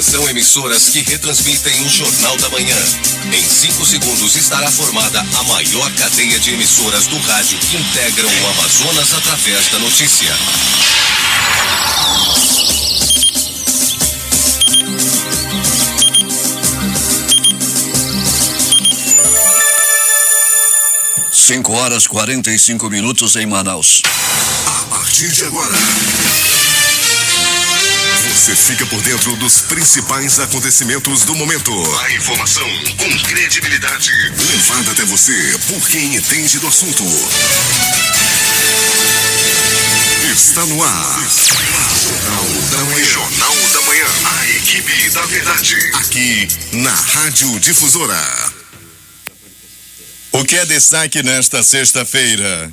Atenção, emissoras que retransmitem o Jornal da Manhã. Em 5 segundos estará formada a maior cadeia de emissoras do rádio que integram o Amazonas através da notícia. Cinco horas 45 minutos em Manaus. A partir de agora, você fica por dentro dos principais acontecimentos do momento. A informação com credibilidade, levada até você por quem entende do assunto. Está no ar. Jornal da Manhã. Jornal da Manhã. A equipe da verdade. Aqui na Rádio Difusora. O que é destaque nesta sexta-feira?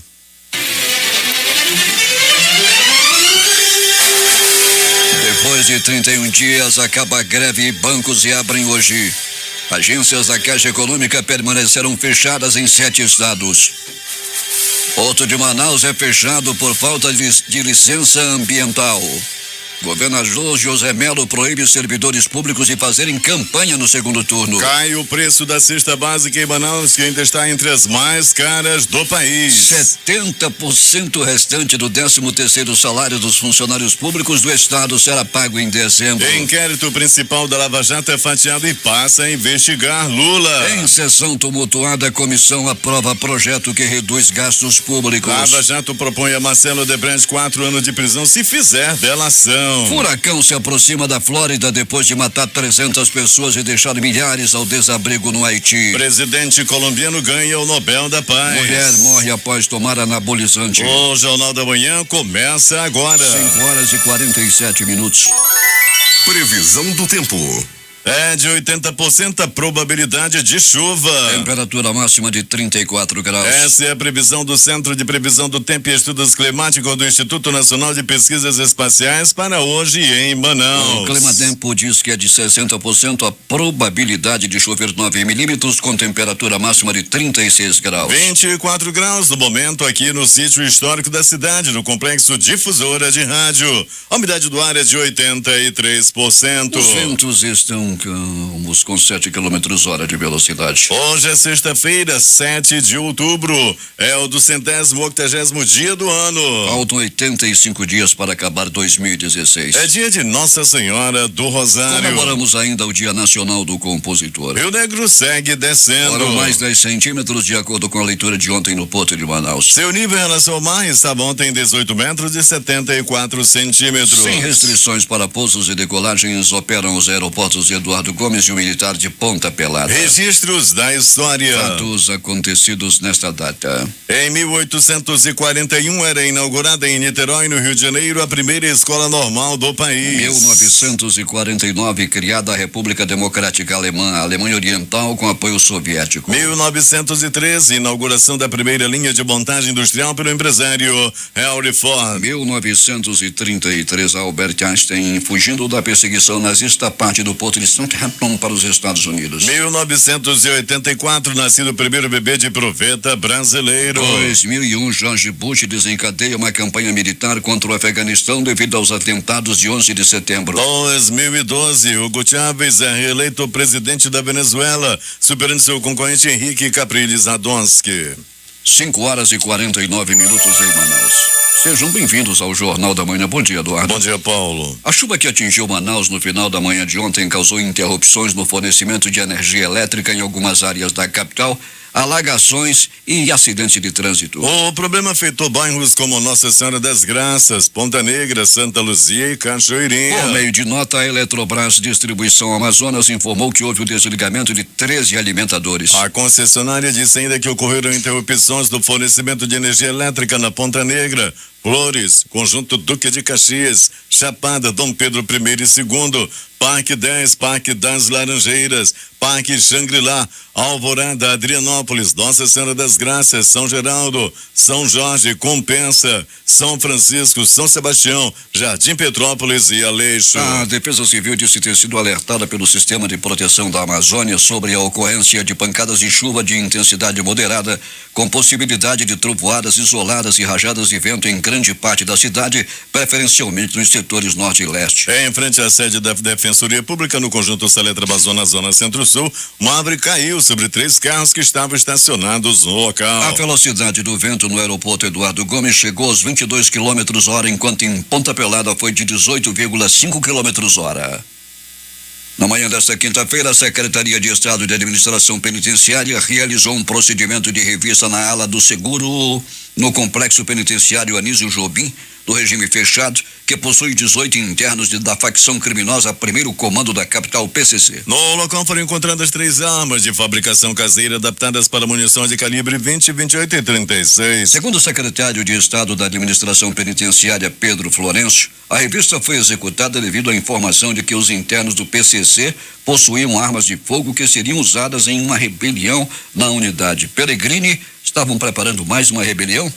Depois de 31 dias, acaba a greve e bancos e abrem hoje. Agências da Caixa Econômica permanecerão fechadas em 7 estados. Porto de Manaus é fechado por falta de licença ambiental. Governador José Melo proíbe servidores públicos de fazerem campanha no segundo turno. Cai o preço da cesta básica em Manaus, que ainda está entre as mais caras do país. 70% restante do 13º salário dos funcionários públicos do estado será pago em dezembro. Inquérito principal da Lava Jato é fatiado e passa a investigar Lula. Em sessão tumultuada, a comissão aprova projeto que reduz gastos públicos. Lava Jato propõe a Marcelo Odebrecht 4 anos de prisão se fizer delação. Furacão se aproxima da Flórida depois de matar 300 pessoas e deixar milhares ao desabrigo no Haiti. Presidente colombiano ganha o Nobel da Paz. Mulher morre após tomar anabolizante. O Jornal da Manhã começa agora. 5 horas e 47 minutos. Previsão do tempo. É de 80% a probabilidade de chuva. Temperatura máxima de 34 graus. Essa é a previsão do Centro de Previsão do Tempo e Estudos Climáticos do Instituto Nacional de Pesquisas Espaciais para hoje em Manaus. O Climatempo diz que é de 60% a probabilidade de chover 9 milímetros com temperatura máxima de 36 graus. 24 graus no momento aqui no sítio histórico da cidade, no Complexo Difusora de Rádio. A umidade do ar é de 83%. Os ventos estão com 7 km/h de velocidade. Hoje é sexta-feira, 7 de outubro. É o 280º dia do ano. Faltam 85 dias para acabar 2016. É dia de Nossa Senhora do Rosário. Comemoramos ainda o Dia Nacional do Compositor. Rio Negro segue descendo. Foram mais 10 centímetros de acordo com a leitura de ontem no Porto de Manaus. Seu nível em relação ao mar estava ontem em 18 metros e 74 centímetros. Sem restrições para pousos e decolagens, operam os aeroportos de Eduardo Gomes e o militar de Ponta Pelada. Registros da história. Fatos acontecidos nesta data. Em 1841 era inaugurada em Niterói, no Rio de Janeiro, a primeira escola normal do país. 1949, criada a República Democrática Alemã, Alemanha Oriental, com apoio soviético. 1913, inauguração da primeira linha de montagem industrial pelo empresário Henry Ford. 1933, Albert Einstein, fugindo da perseguição nazista, parte do Porto de Southampton para os Estados Unidos. 1984, nascido o primeiro bebê de proveta brasileiro. 2001, George Bush desencadeia uma campanha militar contra o Afeganistão devido aos atentados de 11 de setembro. 2012, Hugo Chávez é reeleito presidente da Venezuela, superando seu concorrente Henrique Capriles Radonski. 5 horas e 49 minutos em Manaus. Sejam bem-vindos ao Jornal da Manhã. Bom dia, Eduardo. Bom dia, Paulo. A chuva que atingiu Manaus no final da manhã de ontem causou interrupções no fornecimento de energia elétrica em algumas áreas da capital, alagações e acidentes de trânsito. O problema afetou bairros como Nossa Senhora das Graças, Ponta Negra, Santa Luzia e Cachoeirinha. Por meio de nota, a Eletrobras Distribuição Amazonas informou que houve o desligamento de 13 alimentadores. A concessionária disse ainda que ocorreram interrupções do fornecimento de energia elétrica na Ponta Negra, Flores, Conjunto Duque de Caxias, Chapada, Dom Pedro I e II, Parque 10, Parque das Laranjeiras, Parque Xangri-Lá, Alvorada, Adrianópolis, Nossa Senhora das Graças, São Geraldo, São Jorge, Compensa, São Francisco, São Sebastião, Jardim Petrópolis e Aleixo. A Defesa Civil disse ter sido alertada pelo Sistema de Proteção da Amazônia sobre a ocorrência de pancadas de chuva de intensidade moderada, com possibilidade de trovoadas isoladas e rajadas de vento em grande grande parte da cidade, preferencialmente nos setores norte e leste. Em frente à sede da Defensoria Pública, no conjunto Saletra Amazônia, zona centro-sul, uma árvore caiu sobre 3 carros que estavam estacionados no local. A velocidade do vento no aeroporto Eduardo Gomes chegou aos 22 km/h, enquanto em Ponta Pelada foi de 18,5 km/h. Na manhã desta quinta-feira, a Secretaria de Estado de Administração Penitenciária realizou um procedimento de revista na ala do seguro no Complexo Penitenciário Anísio Jobim, do regime fechado, que possui 18 internos da facção criminosa Primeiro Comando da capital PCC. No local foram encontradas 3 armas de fabricação caseira adaptadas para munição de calibre 20, 28 e 36. Segundo o secretário de Estado da Administração Penitenciária, Pedro Florencio, a revista foi executada devido à informação de que os internos do PCC possuíam armas de fogo que seriam usadas em uma rebelião na unidade. Peregrini, estavam preparando mais uma rebelião?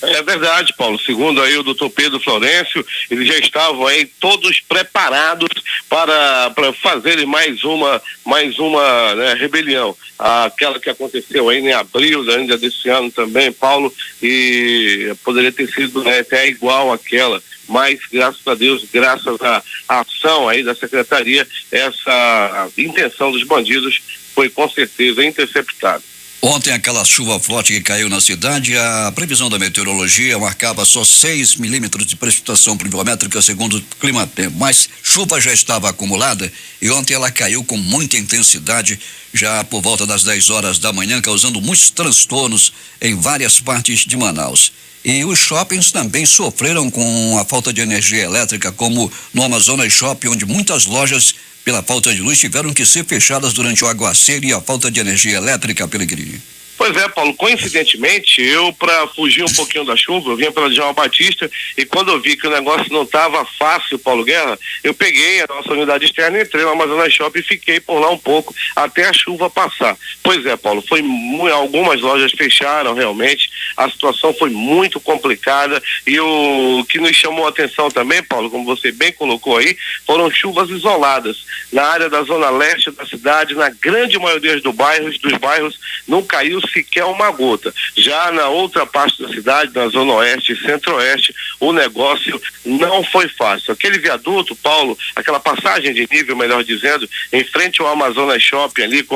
É verdade, Paulo. Segundo aí o doutor Pedro Florencio, eles já estavam aí todos preparados para fazerem mais uma né, rebelião. Aquela que aconteceu aí em abril ainda desse ano também, Paulo, e poderia ter sido, né, até igual àquela. Mas, graças a Deus, graças à ação aí da Secretaria, essa intenção dos bandidos foi com certeza interceptada. Ontem, aquela chuva forte que caiu na cidade, a previsão da meteorologia marcava só 6 milímetros de precipitação pluviométrica, segundo o Climatempo. Mas chuva já estava acumulada e ontem ela caiu com muita intensidade, já por volta das 10 horas da manhã, causando muitos transtornos em várias partes de Manaus. E os shoppings também sofreram com a falta de energia elétrica, como no Amazonas Shopping, onde muitas lojas, pela falta de luz, tiveram que ser fechadas durante o aguaceiro e a falta de energia elétrica, Pelegrini. Pois é, Paulo, coincidentemente, eu, para fugir um pouquinho da chuva, eu vinha pela Djalma Batista, e quando eu vi que o negócio não estava fácil, Paulo Guerra, eu peguei a nossa unidade externa, entrei no Amazonas Shopping e fiquei por lá um pouco até a chuva passar. Pois é, Paulo, algumas lojas fecharam realmente, a situação foi muito complicada, e o que nos chamou a atenção também, Paulo, como você bem colocou aí, foram chuvas isoladas. Na área da zona leste da cidade, na grande maioria dos bairros, não caiu sequer uma gota. Já na outra parte da cidade, na zona oeste e centro-oeste, o negócio não foi fácil. Aquele viaduto, Paulo, aquela passagem de nível, melhor dizendo, em frente ao Amazonas Shopping ali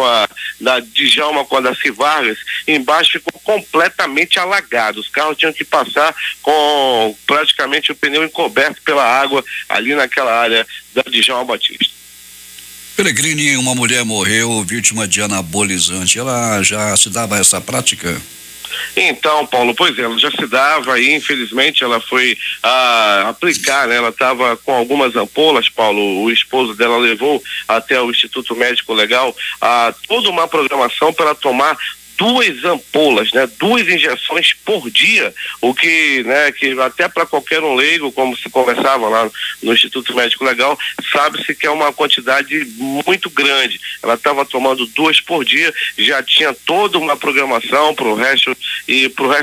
da Djalma com a Darcy Vargas, embaixo ficou completamente alagado. Os carros tinham que passar com praticamente o pneu encoberto pela água ali naquela área da Djalma Batista. Pelegrini, uma mulher morreu vítima de anabolizante. Ela já se dava essa prática? Então, Paulo, pois é, ela já se dava e infelizmente ela foi aplicar, né? Ela estava com algumas ampolas, Paulo, o esposo dela levou até o Instituto Médico Legal toda uma programação para ela tomar 2 ampolas, né? 2 injeções por dia, o que, né, que até para qualquer um leigo, como se conversava lá no Instituto Médico Legal, sabe-se que é uma quantidade muito grande. Ela estava tomando 2 por dia, já tinha toda uma programação para o resto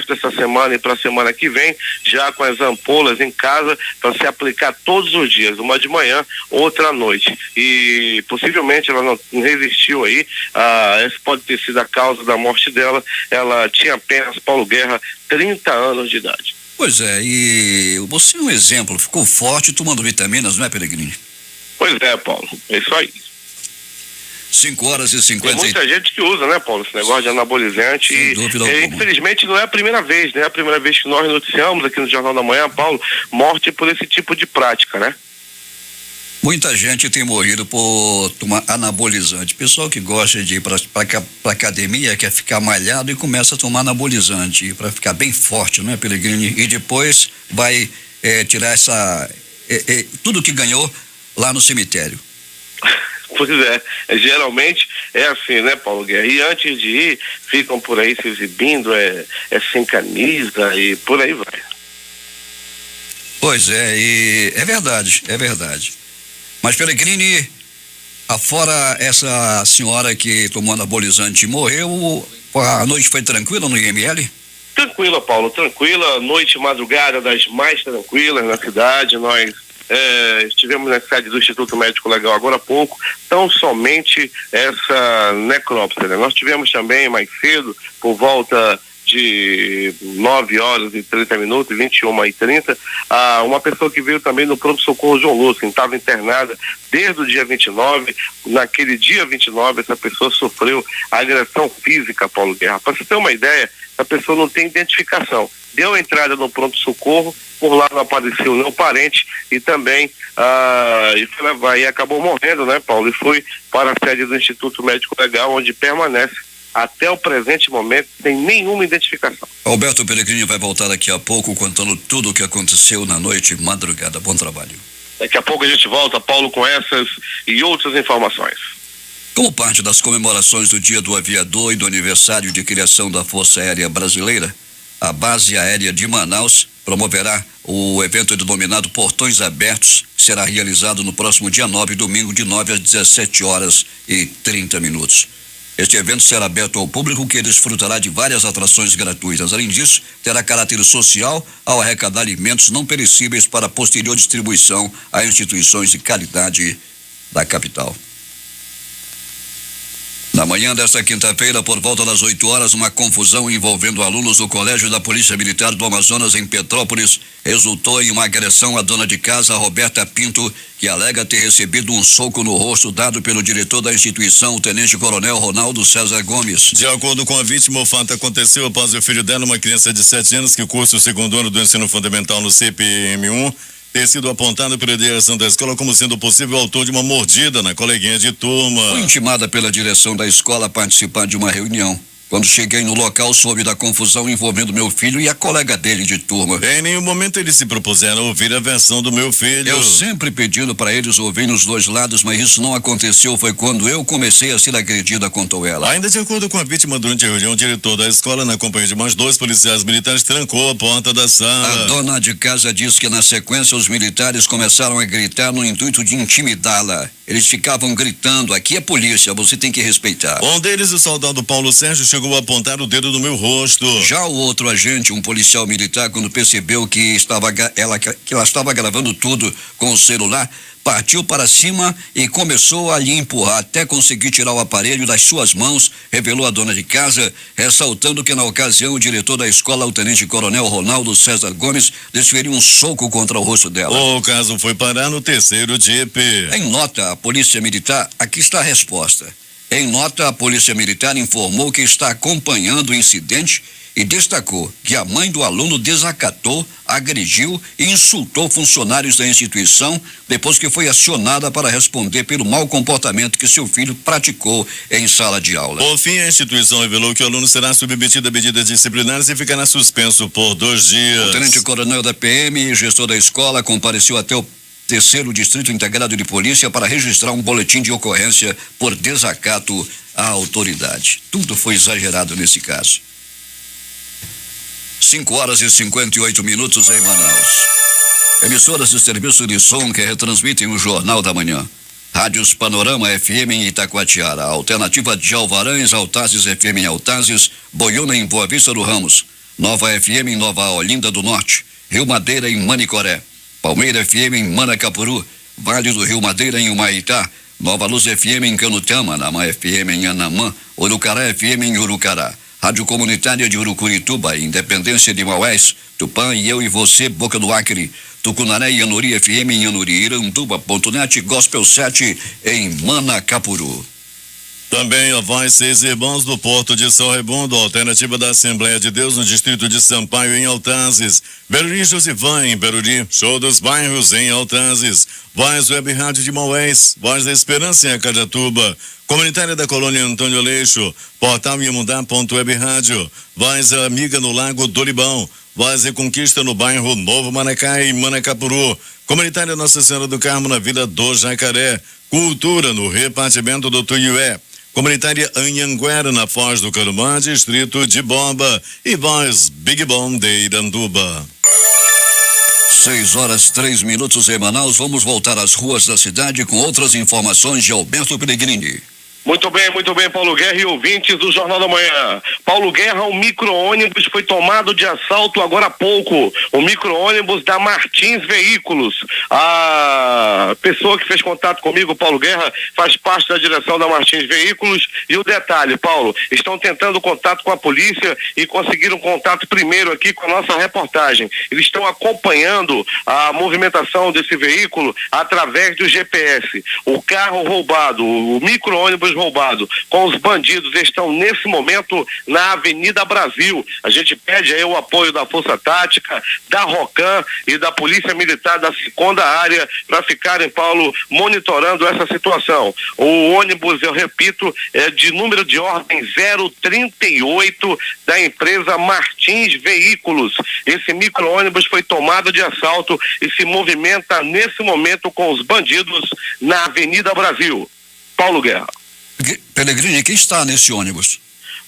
dessa semana e para a semana que vem, já com as ampolas em casa para se aplicar todos os dias, uma de manhã, outra à noite. E possivelmente ela não resistiu aí, essa pode ter sido a causa da morte dela. Ela tinha apenas, Paulo Guerra, 30 anos de idade. Pois é, e você é um exemplo, ficou forte tomando vitaminas, não é, Pelegrini? Pois é, Paulo, é isso aí. 5 horas e 50. Tem muita gente que usa, né, Paulo, esse negócio de anabolizante. Sem dúvida alguma. Infelizmente não é a primeira vez, né? É a primeira vez que nós noticiamos aqui no Jornal da Manhã, Paulo, morte por esse tipo de prática, né? Muita gente tem morrido por tomar anabolizante. Pessoal que gosta de ir para academia, quer ficar malhado e começa a tomar anabolizante para ficar bem forte, não é, Pelegrini? E depois vai tirar tudo que ganhou lá no cemitério. Pois é, geralmente é assim, né, Paulo Guerra? E antes de ir, ficam por aí se exibindo, sem camisa e por aí vai. Pois é, e é verdade. Mas, Pelegrini, afora essa senhora que tomou anabolizante e morreu, a noite foi tranquila no IML? Tranquila, Paulo, tranquila. Noite e madrugada das mais tranquilas na cidade. Nós estivemos na sede do Instituto Médico Legal agora há pouco, tão somente essa necrópsia, né? Nós tivemos também mais cedo, por volta de 9h30, 21h30, uma pessoa que veio também no pronto-socorro João Lúcio, estava internada desde o dia 29, naquele dia 29, essa pessoa sofreu agressão física, Paulo Guerra. Para você ter uma ideia, a pessoa não tem identificação. Deu entrada no pronto-socorro, por lá não apareceu nenhum parente e também e acabou morrendo, né, Paulo? E foi para a sede do Instituto Médico Legal, onde permanece até o presente momento sem nenhuma identificação. Alberto Peregrini vai voltar daqui a pouco contando tudo o que aconteceu na noite e madrugada. Bom trabalho. Daqui a pouco a gente volta, Paulo, com essas e outras informações. Como parte das comemorações do Dia do Aviador e do aniversário de criação da Força Aérea Brasileira, a Base Aérea de Manaus promoverá o evento denominado Portões Abertos, que será realizado no próximo dia 9, domingo, de 9 às 17h30. Este evento será aberto ao público, que desfrutará de várias atrações gratuitas. Além disso, terá caráter social ao arrecadar alimentos não perecíveis para posterior distribuição a instituições de caridade da capital. Na manhã desta quinta-feira, por volta das 8h, uma confusão envolvendo alunos do Colégio da Polícia Militar do Amazonas, em Petrópolis, resultou em uma agressão à dona de casa, Roberta Pinto, que alega ter recebido um soco no rosto dado pelo diretor da instituição, o tenente-coronel Ronaldo César Gomes. De acordo com a vítima, o fato aconteceu após o filho dela, uma criança de 7 anos que cursa o segundo ano do ensino fundamental no CPM1, ter sido apontado pela direção da escola como sendo o possível autor de uma mordida na coleguinha de turma. Foi intimada pela direção da escola a participar de uma reunião. Quando cheguei no local, soube da confusão envolvendo meu filho e a colega dele de turma. Em nenhum momento eles se propuseram a ouvir a versão do meu filho. Eu sempre pedindo para eles ouvirem os dois lados, mas isso não aconteceu. Foi quando eu comecei a ser agredida, contou ela. Ainda de acordo com a vítima, durante a reunião, o diretor da escola, na companhia de mais 2 policiais militares, trancou a porta da sala. A dona de casa diz que na sequência os militares começaram a gritar no intuito de intimidá-la. Eles ficavam gritando: aqui é polícia, você tem que respeitar. Um deles, o soldado Paulo Sérgio, chegou a apontar o dedo no meu rosto. Já o outro agente, um policial militar, quando percebeu que ela estava gravando tudo com o celular, partiu para cima e começou a lhe empurrar até conseguir tirar o aparelho das suas mãos, revelou a dona de casa, ressaltando que na ocasião o diretor da escola, o tenente-coronel Ronaldo César Gomes, desferiu um soco contra o rosto dela. O caso foi parar no 3º DIP. Em nota, a Polícia Militar, aqui está a resposta. Em nota, a Polícia Militar informou que está acompanhando o incidente e destacou que a mãe do aluno desacatou, agrediu e insultou funcionários da instituição depois que foi acionada para responder pelo mau comportamento que seu filho praticou em sala de aula. Por fim, a instituição revelou que o aluno será submetido a medidas disciplinares e ficará suspenso por 2 dias. O tenente-coronel da PM e gestor da escola compareceu até o 3º Distrito Integrado de Polícia para registrar um boletim de ocorrência por desacato à autoridade. Tudo foi exagerado nesse caso. 5h58 em Manaus. Emissoras de serviço de som que retransmitem o Jornal da Manhã. Rádios Panorama FM em Itacoatiara, Alternativa de Alvarães, Altazes FM em Altazes, Boiúna em Boa Vista do Ramos, Nova FM em Nova Olinda do Norte, Rio Madeira em Manicoré, Palmeira FM em Manacapuru, Vale do Rio Madeira em Humaitá, Nova Luz FM em Canutama, Nama FM em Anamã, Urucará FM em Urucará, Rádio Comunitária de Urucurituba, Independência de Maués, Tupã e Eu e Você, Boca do Acre, Tucunaré e Anuri FM em Anuri, Iranduba.net, Gospel 7 em Manacapuru. Também a Voz 6 Irmãos do Porto de São Raimundo, alternativa da Assembleia de Deus no distrito de Sampaio em Altazes, Beruri Josivã em Beruri, Show dos Bairros em Altazes, Voz Web Rádio de Maués, Voz da Esperança em Acajatuba, Comunitária da Colônia Antônio Leixo, Portal Iamudá.web Rádio, Voz Amiga no Lago do Libão, Voz Reconquista no bairro Novo Manacá em Manacapuru, Comunitária Nossa Senhora do Carmo na Vila do Jacaré, Cultura no repartimento do Tuiué, Comunitária Anhanguera na Foz do Carumã, distrito de Bomba, e Voz Big Bom de Iranduba. 6h03 em Manaus. Vamos voltar às ruas da cidade com outras informações de Alberto Peregrini. Muito bem, Paulo Guerra e ouvintes do Jornal da Manhã. Paulo Guerra, um micro-ônibus foi tomado de assalto agora há pouco. O micro-ônibus da Martins Veículos. A pessoa que fez contato comigo, Paulo Guerra, faz parte da direção da Martins Veículos. E o detalhe, Paulo, estão tentando contato com a polícia e conseguiram contato primeiro aqui com a nossa reportagem. Eles estão acompanhando a movimentação desse veículo através do GPS. O carro roubado, o micro-ônibus roubado com os bandidos estão nesse momento na Avenida Brasil. A gente pede aí o apoio da Força Tática, da ROCAM e da Polícia Militar da 2ª Área para ficarem, Paulo, monitorando essa situação. O ônibus, eu repito, é de número de ordem 038 da empresa Martins Veículos. Esse micro-ônibus foi tomado de assalto e se movimenta nesse momento com os bandidos na Avenida Brasil. Paulo Guerra. Pellegrini, quem está nesse ônibus?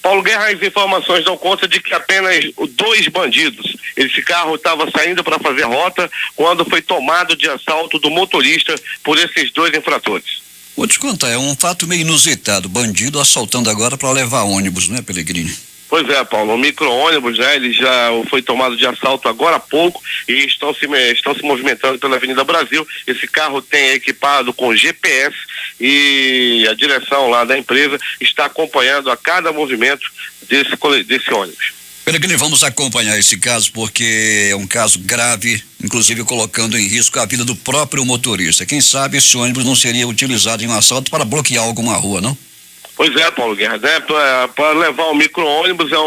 Paulo Guerra, as informações dão conta de que apenas 2 bandidos. Esse carro estava saindo para fazer rota quando foi tomado de assalto do motorista por esses 2 infratores. Vou te contar, é um fato meio inusitado. Bandido assaltando agora para levar ônibus, né, Pellegrini? Pois é, Paulo, o micro-ônibus, né, ele já foi tomado de assalto agora há pouco e estão se movimentando pela Avenida Brasil. Esse carro tem equipado com GPS e a direção lá da empresa está acompanhando a cada movimento desse ônibus. Pellegrini, vamos acompanhar esse caso porque é um caso grave, inclusive colocando em risco a vida do próprio motorista. Quem sabe esse ônibus não seria utilizado em um assalto para bloquear alguma rua, não? Pois é, Paulo Guerra, né? Para levar o micro-ônibus é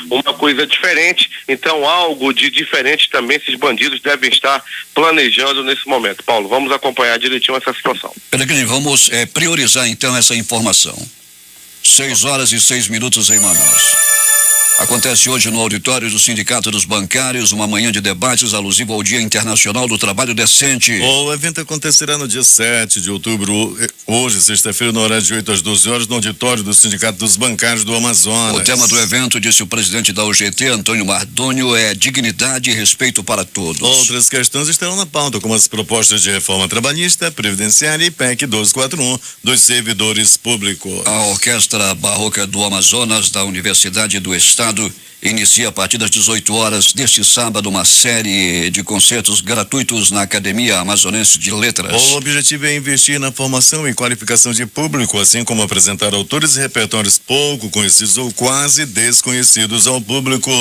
uma coisa diferente, então algo de diferente também esses bandidos devem estar planejando nesse momento. Paulo, vamos acompanhar direitinho essa situação. Pellegrini, vamos priorizar então essa informação. 6h06 em Manaus. Acontece hoje no auditório do Sindicato dos Bancários uma manhã de debates alusivo ao Dia Internacional do Trabalho Decente. O evento acontecerá no dia 7 de outubro, hoje, sexta-feira, no horário de 8 às 12 horas, no auditório do Sindicato dos Bancários do Amazonas. O tema do evento, disse o presidente da UGT, Antônio Mardônio, é dignidade e respeito para todos. Outras questões estarão na pauta, como as propostas de reforma trabalhista, previdenciária e PEC 1241 dos servidores públicos. A Orquestra Barroca do Amazonas, da Universidade do Estado, inicia a partir das 18 horas deste sábado uma série de concertos gratuitos na Academia Amazonense de Letras. O objetivo é investir na formação e qualificação de público, assim como apresentar autores e repertórios pouco conhecidos ou quase desconhecidos ao público.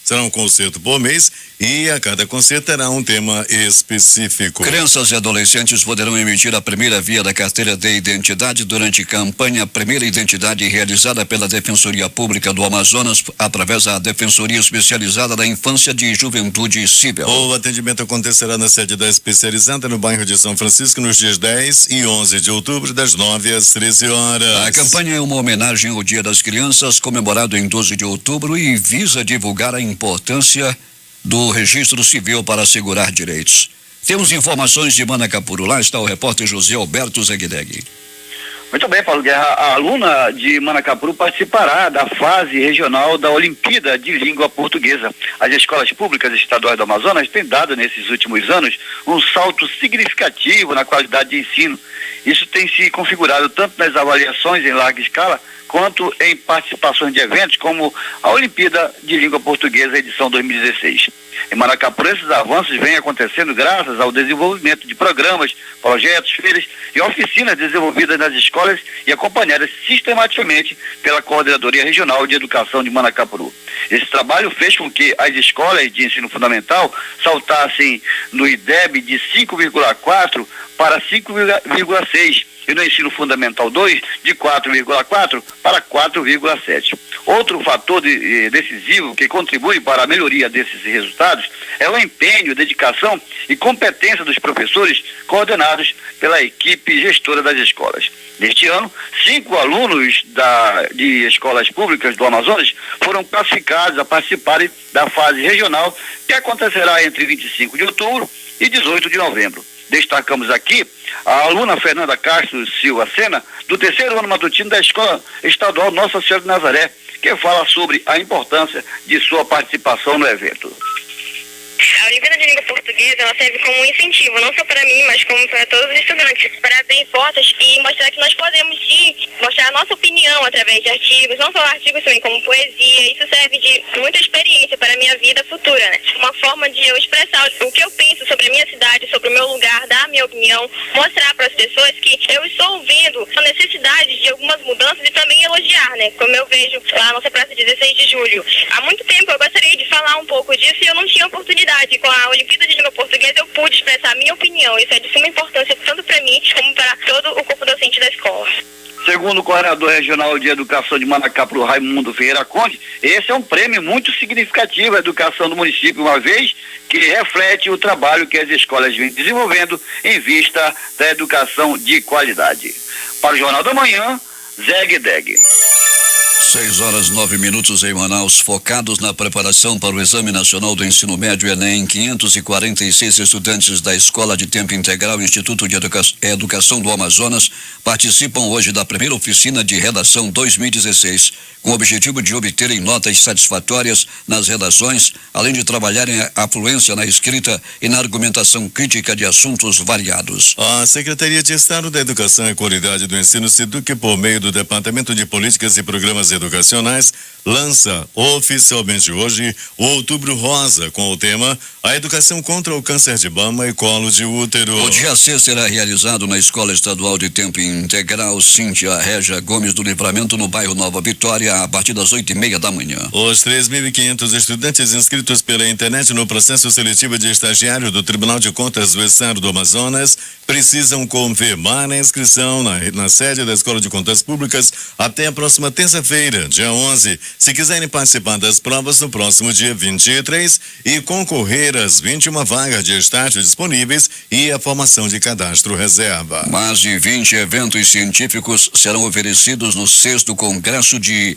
Será um concerto por mês e a cada concerto terá um tema específico. Crianças e adolescentes poderão emitir a primeira via da carteira de identidade durante campanha Primeira Identidade realizada pela Defensoria Pública do Amazonas através da Defensoria Especializada da Infância e Juventude Cível. O atendimento acontecerá na sede da especializada no bairro de São Francisco nos dias 10 e 11 de outubro, das 9 às 13 horas. A campanha é uma homenagem ao Dia das Crianças, comemorado em 12 de outubro e visa divulgar a importância do registro civil para assegurar direitos. Temos informações de Manacapuru. Lá está o repórter José Alberto Zegdeg. Muito bem, Paulo Guerra. A aluna de Manacapuru participará da fase regional da Olimpíada de Língua Portuguesa. As escolas públicas estaduais do Amazonas têm dado nesses últimos anos um salto significativo na qualidade de ensino. Isso tem se configurado tanto nas avaliações em larga escala quanto em participações de eventos como a Olimpíada de Língua Portuguesa edição 2016. Em Manacapuru, esses avanços vêm acontecendo graças ao desenvolvimento de programas, projetos, feiras e oficinas desenvolvidas nas escolas e acompanhadas sistematicamente pela Coordenadoria Regional de Educação de Manacapuru. Esse trabalho fez com que as escolas de ensino fundamental saltassem no IDEB de 5,4 para 5,6 e no ensino fundamental 2 de 4,4 para 4,7. Outro fator decisivo que contribui para a melhoria desses resultados é o empenho, dedicação e competência dos professores coordenados pela equipe gestora das escolas. Neste ano, 5 alunos de escolas públicas do Amazonas foram classificados a participarem da fase regional que acontecerá entre 25 de outubro e 18 de novembro. Destacamos aqui a aluna Fernanda Castro Silva Sena, do 3º ano matutino da Escola Estadual Nossa Senhora de Nazaré, que fala sobre a importância de sua participação no evento. A Olimpíada de Língua Portuguesa, ela serve como um incentivo, não só para mim, mas como para todos os estudantes para bem fortes e mostrar que nós podemos sim mostrar a nossa opinião através de artigos, não só artigos também como poesia. Isso serve de muita experiência para a minha vida futura, né? Uma forma de eu expressar o que eu penso sobre a minha cidade, sobre o meu lugar, dar a minha opinião, mostrar para as pessoas que eu estou vendo a necessidade de algumas mudanças e também elogiar, né? Como eu vejo lá na nossa praça 16 de julho. Há muito tempo eu gostaria de falar um pouco disso e eu não tinha oportunidade. Com a Olimpíada de Língua Portuguesa eu pude expressar a minha opinião. Isso é de suma importância tanto para mim como para todo o corpo docente da escola. Segundo o coordenador regional de educação de Manacapuru, Raimundo Ferreira Conde, esse é um prêmio muito significativo à educação do município, uma vez que reflete o trabalho que as escolas vêm desenvolvendo em vista da educação de qualidade. Para o Jornal da Manhã, Zeg Deg. 6h09 em Manaus, focados na preparação para o Exame Nacional do Ensino Médio Enem. 546 estudantes da Escola de Tempo Integral Instituto de Educação do Amazonas participam hoje da primeira oficina de redação 2016, com o objetivo de obterem notas satisfatórias nas redações, além de trabalharem a fluência na escrita e na argumentação crítica de assuntos variados. A Secretaria de Estado da Educação e Qualidade do Ensino, SEDUC, por meio do Departamento de Políticas e Programas Educacionais, lança oficialmente hoje o Outubro Rosa, com o tema A Educação contra o Câncer de Mama e Colo de Útero. O dia C será realizado na Escola Estadual de Tempo Integral Cíntia Régia Gomes do Livramento, no bairro Nova Vitória, a partir das 8h30 da manhã. Os 3.500 estudantes inscritos pela internet no processo seletivo de estagiário do Tribunal de Contas do Estado do Amazonas precisam confirmar a inscrição na sede da Escola de Contas Públicas até a próxima terça-feira, dia 11, se quiserem participar das provas no próximo dia 23 e concorrer às 21 vagas de estágio disponíveis e a formação de cadastro reserva. Mais de 20 eventos científicos serão oferecidos no 6º Congresso de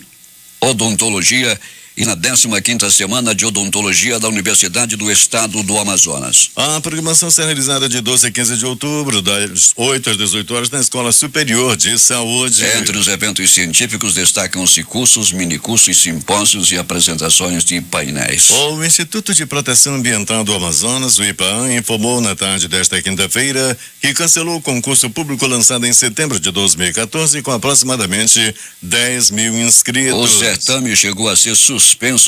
Odontologia e na 15ª Semana de Odontologia da Universidade do Estado do Amazonas. A programação será realizada de 12 a 15 de outubro, das 8 às 18 horas, na Escola Superior de Saúde. Entre os eventos científicos destacam-se cursos, minicursos, simpósios e apresentações de painéis. O Instituto de Proteção Ambiental do Amazonas, o IPAAM, informou na tarde desta quinta-feira que cancelou o concurso público lançado em setembro de 2014 com aproximadamente 10 mil inscritos. O certame chegou a ser suspenso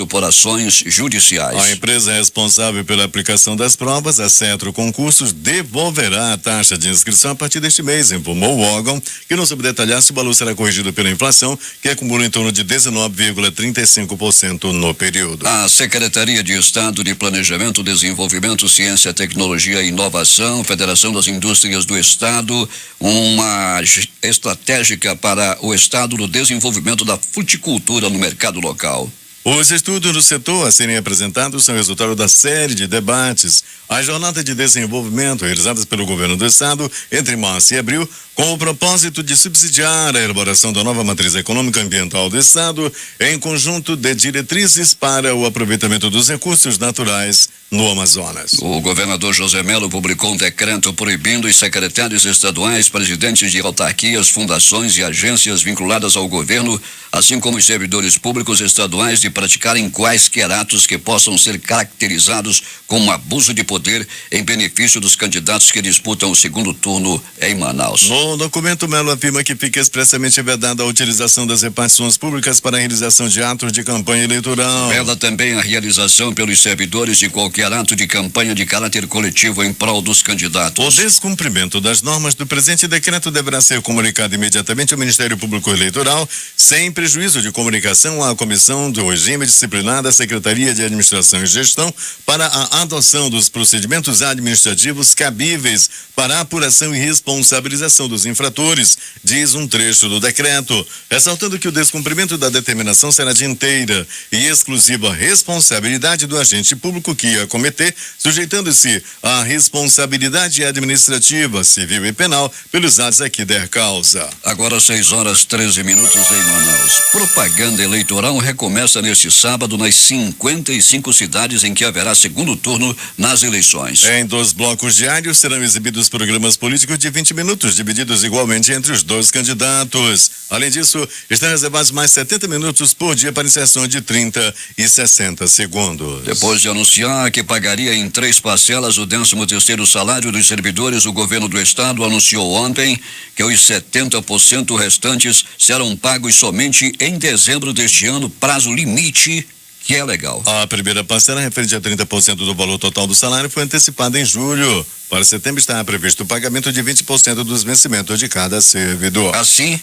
por ações judiciais. A empresa responsável pela aplicação das provas, a Cetro Concursos, devolverá a taxa de inscrição a partir deste mês, informou o órgão, que não soube detalhar se o valor será corrigido pela inflação, que acumula em torno de 19,35% no período. A Secretaria de Estado de Planejamento, Desenvolvimento, Ciência, Tecnologia e Inovação, Federação das Indústrias do Estado, uma estratégica para o Estado no desenvolvimento da fruticultura no mercado local. Os estudos do setor a serem apresentados são resultado da série de debates. A jornada de desenvolvimento realizadas pelo governo do estado entre março e abril, com o propósito de subsidiar a elaboração da nova matriz econômica ambiental do estado, em conjunto de diretrizes para o aproveitamento dos recursos naturais no Amazonas. O governador José Melo publicou um decreto proibindo os secretários estaduais, presidentes de autarquias, fundações e agências vinculadas ao governo, assim como os servidores públicos estaduais, de praticarem quaisquer atos que possam ser caracterizados como abuso de poder em benefício dos candidatos que disputam o segundo turno em Manaus. No documento, Melo afirma que fica expressamente vedada a utilização das repartições públicas para a realização de atos de campanha eleitoral. Veda também a realização pelos servidores de qualquer ato de campanha de caráter coletivo em prol dos candidatos. O descumprimento das normas do presente decreto deverá ser comunicado imediatamente ao Ministério Público Eleitoral, sem prejuízo de comunicação à Comissão do Regime Disciplinar da Secretaria de Administração e Gestão para a adoção dos procedimentos administrativos cabíveis para a apuração e responsabilização dos infratores, diz um trecho do decreto, ressaltando que o descumprimento da determinação será de inteira e exclusiva responsabilidade do agente público que a cometer, sujeitando-se à responsabilidade administrativa, civil e penal pelos atos a que der causa. Agora 6h13 em Manaus. Propaganda eleitoral recomeça neste sábado nas 55 cidades em que haverá segundo turno nas eleições. Em 2 blocos diários serão exibidos programas políticos de 20 minutos, divididos igualmente entre os 2 candidatos. Além disso, estão reservados mais 70 minutos por dia para inserção de 30 e 60 segundos. Depois de anunciar que pagaria em 3 parcelas o 13º salário dos servidores, o governo do estado anunciou ontem que os 70% restantes serão pagos somente em dezembro deste ano, prazo limite, que é legal. A primeira parcela, referente a 30% do valor total do salário, foi antecipada em julho. Para setembro está previsto o pagamento de 20% dos vencimentos de cada servidor. Assim,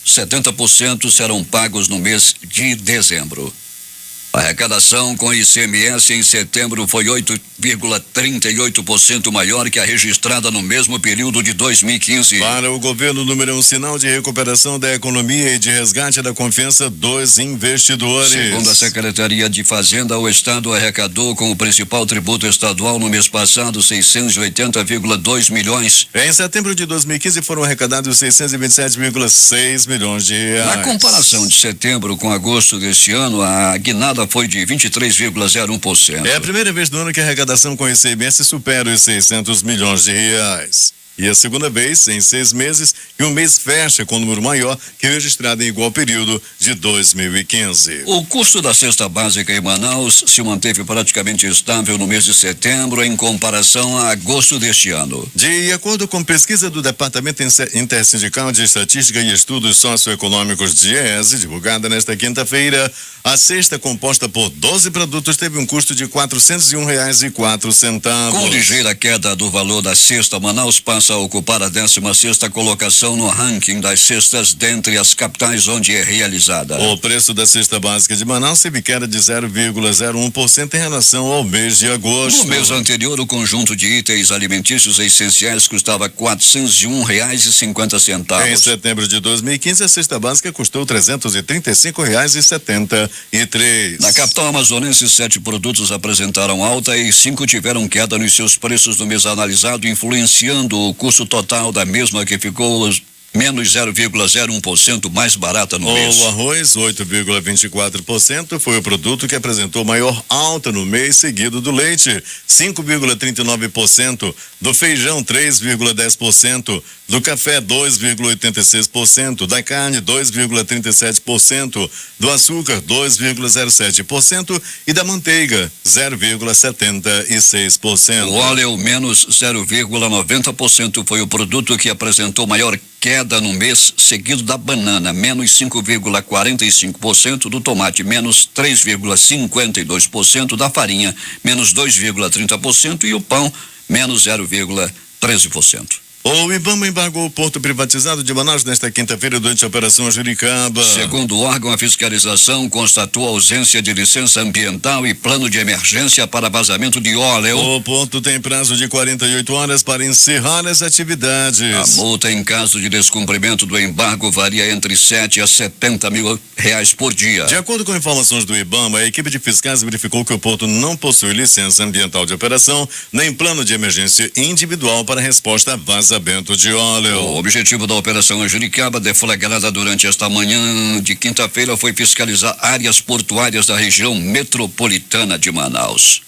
70% serão pagos no mês de dezembro. A arrecadação com ICMS em setembro foi 8,38% maior que a registrada no mesmo período de 2015. Para o governo, o número é um sinal de recuperação da economia e de resgate da confiança dos investidores. Segundo a Secretaria de Fazenda, o Estado arrecadou com o principal tributo estadual no mês passado 680,2 milhões. Em setembro de 2015 foram arrecadados 627,6 milhões de reais. Na comparação de setembro com agosto deste ano, a guinada foi de 23,01%. É a primeira vez no ano que a arrecadação com ICMS supera os 600 milhões de reais. E a segunda vez em 6 meses, e um mês fecha com um número maior que registrado em igual período de 2015. O custo da cesta básica em Manaus se manteve praticamente estável no mês de setembro em comparação a agosto deste ano. De acordo com pesquisa do Departamento Intersindical de Estatística e Estudos Socioeconômicos de DIEESE, divulgada nesta quinta-feira, a cesta composta por 12 produtos teve um custo de R$ 401,04. Com ligeira queda do valor da cesta, Manaus passa a ocupar a 16ª colocação no ranking das cestas dentre as capitais onde é realizada. O preço da cesta básica de Manaus teve queda de 0,01% em relação ao mês de agosto. No mês anterior, o conjunto de itens alimentícios essenciais custava R$ 401,50. Em setembro de 2015, a cesta básica custou R$ 335,73. Na capital amazonense, 7 produtos apresentaram alta e 5 tiveram queda nos seus preços no mês analisado, influenciando o custo total da mesma, que ficou menos 0,01% mais barata no mês. O arroz, 8,24%, foi o produto que apresentou maior alta no mês, seguido do leite, 5,39%, do feijão, 3,10%, do café, 2,86%, da carne, 2,37%, do açúcar, 2,07% e da manteiga, 0,76%. O óleo, menos 0,90%, foi o produto que apresentou maior queda no mês, seguido da banana, menos 5,45%, do tomate, menos 3,52%, da farinha, menos 2,30% e o pão, menos 0,13%. O IBAMA embargou o porto privatizado de Manaus nesta quinta-feira durante a Operação Juricaba. Segundo o órgão, a fiscalização constatou ausência de licença ambiental e plano de emergência para vazamento de óleo. O porto tem prazo de 48 horas para encerrar as atividades. A multa em caso de descumprimento do embargo varia entre 7 a 70 mil reais por dia. De acordo com informações do IBAMA, a equipe de fiscais verificou que o porto não possui licença ambiental de operação, nem plano de emergência individual para resposta a vazamento de óleo. O objetivo da Operação Juricaba, deflagrada durante esta manhã de quinta-feira, foi fiscalizar áreas portuárias da região metropolitana de Manaus.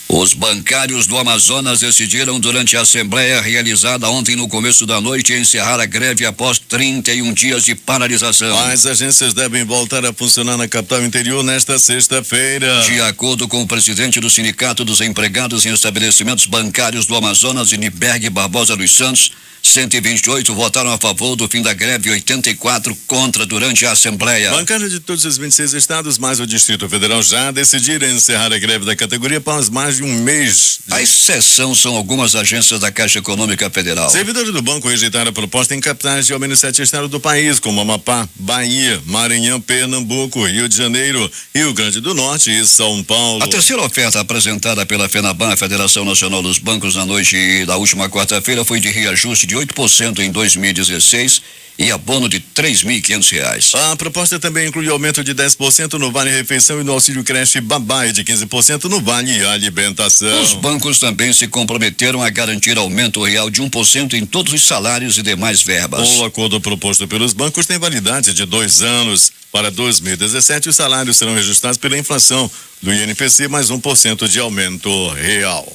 Os bancários do Amazonas decidiram, durante a assembleia realizada ontem no começo da noite, encerrar a greve após 31 dias de paralisação. As agências devem voltar a funcionar na capital interior nesta sexta-feira. De acordo com o presidente do Sindicato dos Empregados em Estabelecimentos Bancários do Amazonas, Iniberg Barbosa dos Santos, 128 votaram a favor do fim da greve e 84 contra durante a assembleia. Bancários de todos os 26 estados, mais o Distrito Federal, já decidiram encerrar a greve da categoria após mais de um mês. A exceção são algumas agências da Caixa Econômica Federal. Servidores do banco rejeitaram a proposta em capitais de ao menos 7 estados do país, como Amapá, Bahia, Maranhão, Pernambuco, Rio de Janeiro, Rio Grande do Norte e São Paulo. A terceira oferta apresentada pela FENABAN, Federação Nacional dos Bancos, na noite da última quarta-feira, foi de reajuste de 8% em 2016 e abono de R$ 3.500. A proposta também inclui aumento de 10% no Vale Refeição e no Auxílio Creche Babá e de 15% no Vale Alimentação. Os bancos também se comprometeram a garantir aumento real de 1% em todos os salários e demais verbas. O acordo proposto pelos bancos tem validade de 2 anos. Para 2017, os salários serão reajustados pela inflação do INPC mais 1% de aumento real.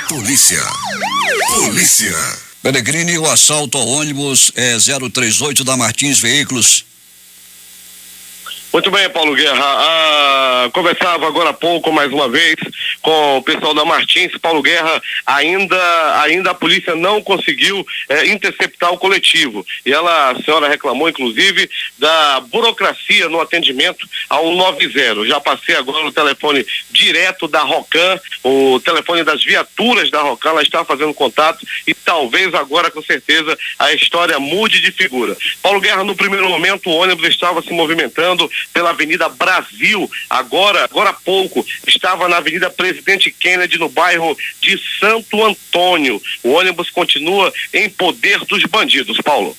Polícia. Peregrini, o assalto ao ônibus 038 da Martins Veículos. Muito bem, Paulo Guerra. Conversava agora há pouco, mais uma vez, com o pessoal da Martins. Paulo Guerra, ainda a polícia não conseguiu interceptar o coletivo. E a senhora reclamou, inclusive, da burocracia no atendimento ao 190. Já passei agora o telefone direto da Rocan, o telefone das viaturas da Rocan, ela está fazendo contato e talvez agora, com certeza, a história mude de figura. Paulo Guerra, no primeiro momento, o ônibus estava se movimentando pela Avenida Brasil, agora há pouco, estava na Avenida Presidente Kennedy, no bairro de Santo Antônio. O ônibus continua em poder dos bandidos, Paulo.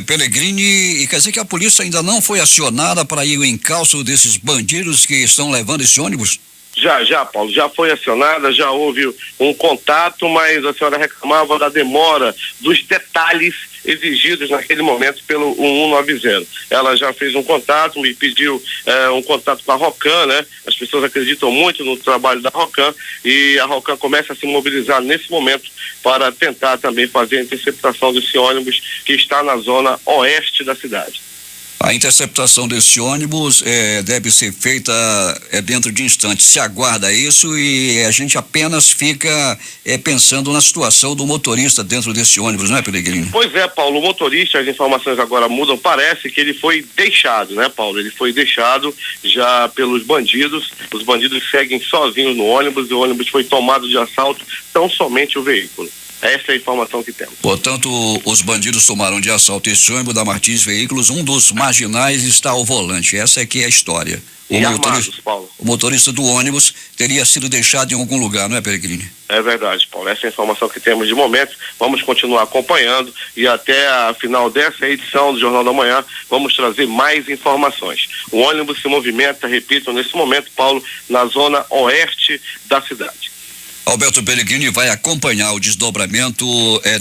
Pellegrini, e quer dizer que a polícia ainda não foi acionada para ir ao encalço desses bandidos que estão levando esse ônibus? Já, Paulo, já foi acionada, já houve um contato, mas a senhora reclamava da demora, dos detalhes exigidos naquele momento pelo 190. Ela já fez um contato, me pediu um contato com a Rocan, né? As pessoas acreditam muito no trabalho da Rocan e a Rocan começa a se mobilizar nesse momento para tentar também fazer a interceptação desse ônibus que está na zona oeste da cidade. A interceptação desse ônibus deve ser feita dentro de instantes. Se aguarda isso e a gente apenas fica pensando na situação do motorista dentro desse ônibus, não é, Pellegrini? Pois é, Paulo, o motorista, as informações agora mudam, parece que ele foi deixado, né, Paulo? Ele foi deixado já pelos bandidos, os bandidos seguem sozinhos no ônibus e o ônibus foi tomado de assalto, tão somente o veículo. Essa é a informação que temos. Portanto, os bandidos tomaram de assalto esse ônibus da Martins Veículos, um dos marginais está ao volante. Essa é que é a história. O motorista do ônibus teria sido deixado em algum lugar, não é, Pellegrini? É verdade, Paulo. Essa é a informação que temos de momento. Vamos continuar acompanhando e até a final dessa edição do Jornal da Manhã vamos trazer mais informações. O ônibus se movimenta, repito, nesse momento, Paulo, na zona oeste da cidade. Alberto Pellegrini vai acompanhar o desdobramento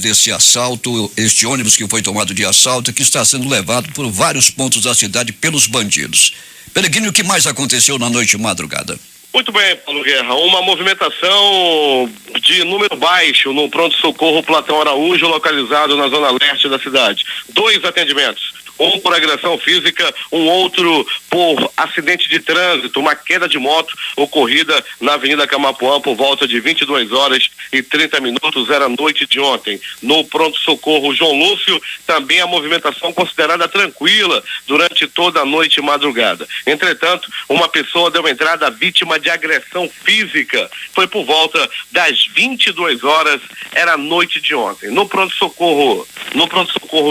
desse assalto, este ônibus que foi tomado de assalto, que está sendo levado por vários pontos da cidade pelos bandidos. Pellegrini, o que mais aconteceu na noite e madrugada? Muito bem, Paulo Guerra. Uma movimentação de número baixo no pronto-socorro Platão Araújo, localizado na zona leste da cidade. 2 atendimentos. Um por agressão física, um outro por acidente de trânsito, uma queda de moto ocorrida na Avenida Camapuã por volta de 22h30, era a noite de ontem. No pronto-socorro João Lúcio, também a movimentação considerada tranquila durante toda a noite e madrugada. Entretanto, uma pessoa deu entrada vítima de agressão física. Foi por volta das 22h, era a noite de ontem. No pronto-socorro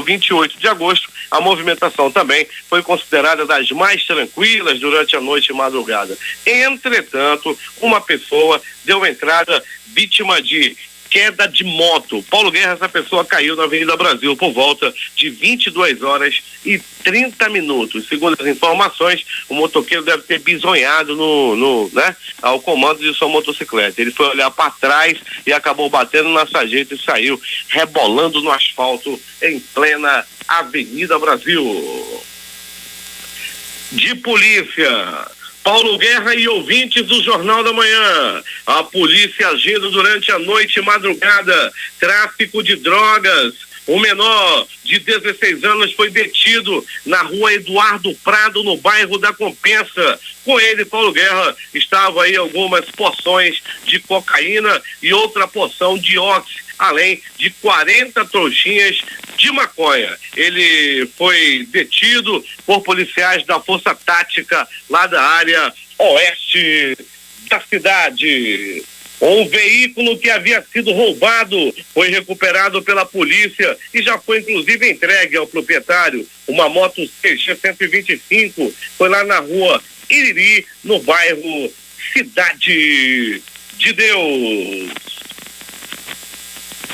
28 de agosto, a movimentação também foi considerada das mais tranquilas durante a noite e madrugada. Entretanto, uma pessoa deu entrada vítima de queda de moto. Paulo Guerra, essa pessoa caiu na Avenida Brasil por volta de 22h30. Segundo as informações, o motoqueiro deve ter bisonhado ao comando de sua motocicleta. Ele foi olhar para trás e acabou batendo na sarjeta e saiu rebolando no asfalto em plena Avenida Brasil. De polícia, Paulo Guerra e ouvintes do Jornal da Manhã. A polícia agindo durante a noite e madrugada. Tráfico de drogas. Um menor de 16 anos foi detido na rua Eduardo Prado, no bairro da Compensa. Com ele, Paulo Guerra, estava aí algumas porções de cocaína e outra porção de oxi, além de 40 trouxinhas de maconha. Ele foi detido por policiais da Força Tática lá da área oeste da cidade. Um veículo que havia sido roubado foi recuperado pela polícia e já foi inclusive entregue ao proprietário. Uma moto CG 125 foi lá na rua Iriri, no bairro Cidade de Deus.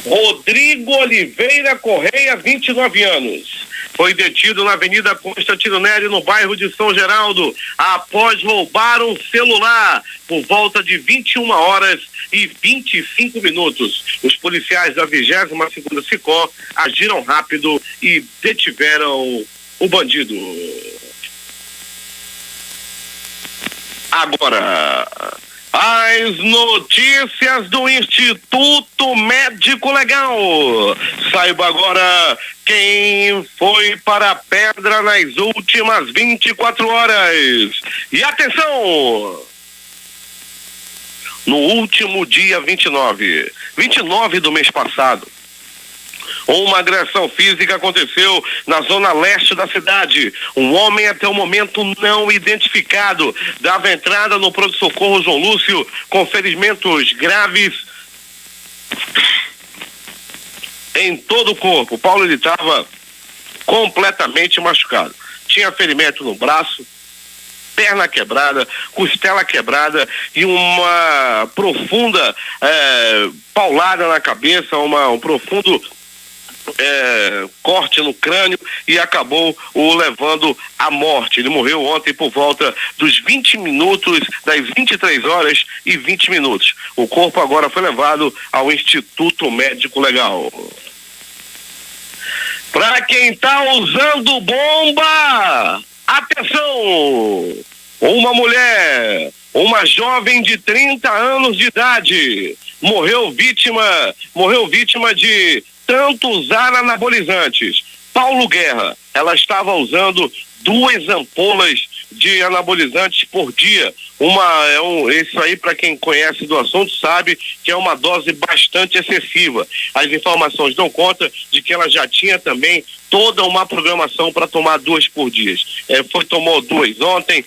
Rodrigo Oliveira Correia, 29 anos. Foi detido na Avenida Constantino Neri, no bairro de São Geraldo, após roubar um celular por volta de 21h25. Os policiais da 22ª SICOM agiram rápido e detiveram o bandido. Agora, as notícias do Instituto Médico Legal. Saiba agora quem foi para a pedra nas últimas 24 horas. E atenção! No último dia 29 do mês passado, uma agressão física aconteceu na zona leste da cidade. Um homem até o momento não identificado dava entrada no pronto-socorro João Lúcio com ferimentos graves em todo o corpo. Paulo, ele estava completamente machucado. Tinha ferimento no braço, perna quebrada, costela quebrada e uma profunda paulada na cabeça, um profundo corte no crânio, e acabou o levando à morte. Ele morreu ontem por volta dos 20 minutos, das 23 horas e 20 minutos. O corpo agora foi levado ao Instituto Médico Legal. Para quem tá usando bomba, atenção! Uma mulher, uma jovem de 30 anos de idade, morreu vítima de tanto usar anabolizantes. Paulo Guerra, ela estava usando 2 ampolas de anabolizantes por dia. Isso aí, para quem conhece do assunto, sabe que é uma dose bastante excessiva. As informações dão conta de que ela já tinha também toda uma programação para tomar 2 por dia. Tomou 2 ontem,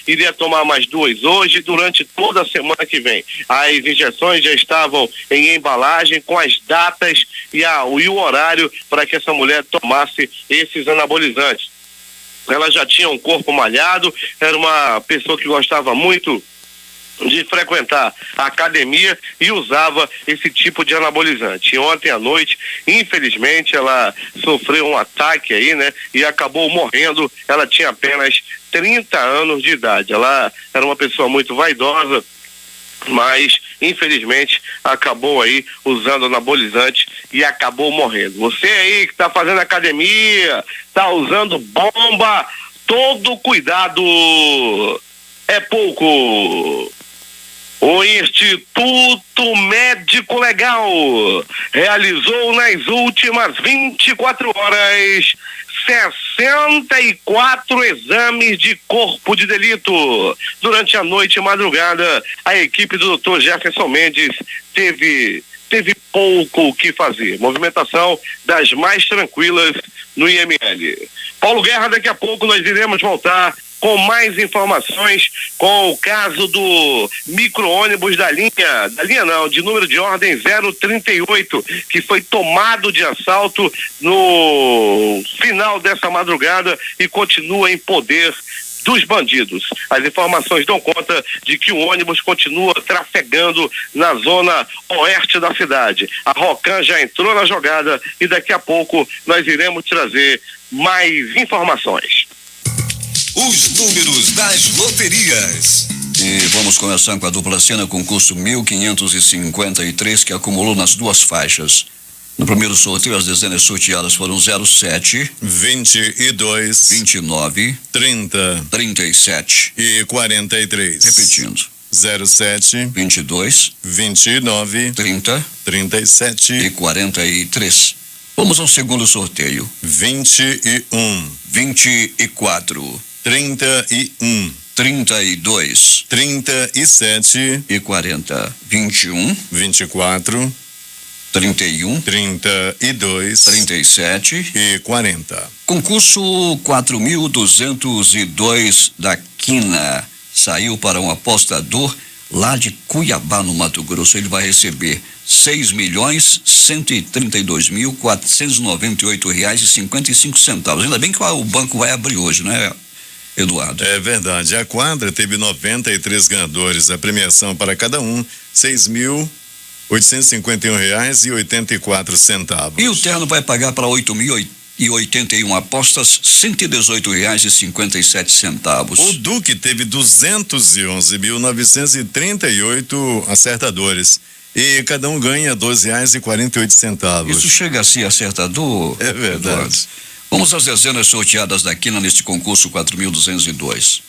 iria tomar mais 2 hoje, durante toda a semana que vem. As injeções já estavam em embalagem com as datas e o horário para que essa mulher tomasse esses anabolizantes. Ela já tinha um corpo malhado, era uma pessoa que gostava muito de frequentar a academia e usava esse tipo de anabolizante. E ontem à noite, infelizmente, ela sofreu um ataque aí, né? E acabou morrendo. Ela tinha apenas 30 anos de idade. Ela era uma pessoa muito vaidosa, mas infelizmente acabou aí usando anabolizante e acabou morrendo. Você aí que está fazendo academia, está usando bomba, todo cuidado é pouco. O Instituto Médico Legal realizou nas últimas 24 horas 64 exames de corpo de delito. Durante a noite e madrugada, a equipe do Dr. Jefferson Mendes teve pouco o que fazer. Movimentação das mais tranquilas no IML. Paulo Guerra, daqui a pouco nós iremos voltar com mais informações com o caso do micro-ônibus de número de ordem 038, que foi tomado de assalto no final dessa madrugada e continua em poder dos bandidos. As informações dão conta de que o ônibus continua trafegando na zona oeste da cidade. A Rocan já entrou na jogada e daqui a pouco nós iremos trazer mais informações. Os números das loterias. E vamos começar com a dupla cena, concurso 1553, que acumulou nas 2 faixas. No primeiro sorteio, as dezenas sorteadas foram 07, 22, 29, 30, 37 e 43. Repetindo. 07, 22, 29, 30, 37 e 43. Vamos ao segundo sorteio. 21, 24, 31, 32, 37 e 40. 21, 24, 31, 32, 37 e 40. Concurso 4.202 da Quina. Saiu para um apostador lá de Cuiabá, no Mato Grosso. Ele vai receber R$6.132.498,55. Ainda bem que o banco vai abrir hoje, né, Eduardo? É verdade. A quadra teve 93 ganhadores. A premiação para cada um, R$651,84. E o terno vai pagar para 8.081 apostas, R$118,57. O Duque teve 211.938 acertadores. E cada um ganha R$12,48. Isso chega a ser acertador? É verdade. Eduardo. Vamos às dezenas sorteadas da Quina neste concurso 4.202.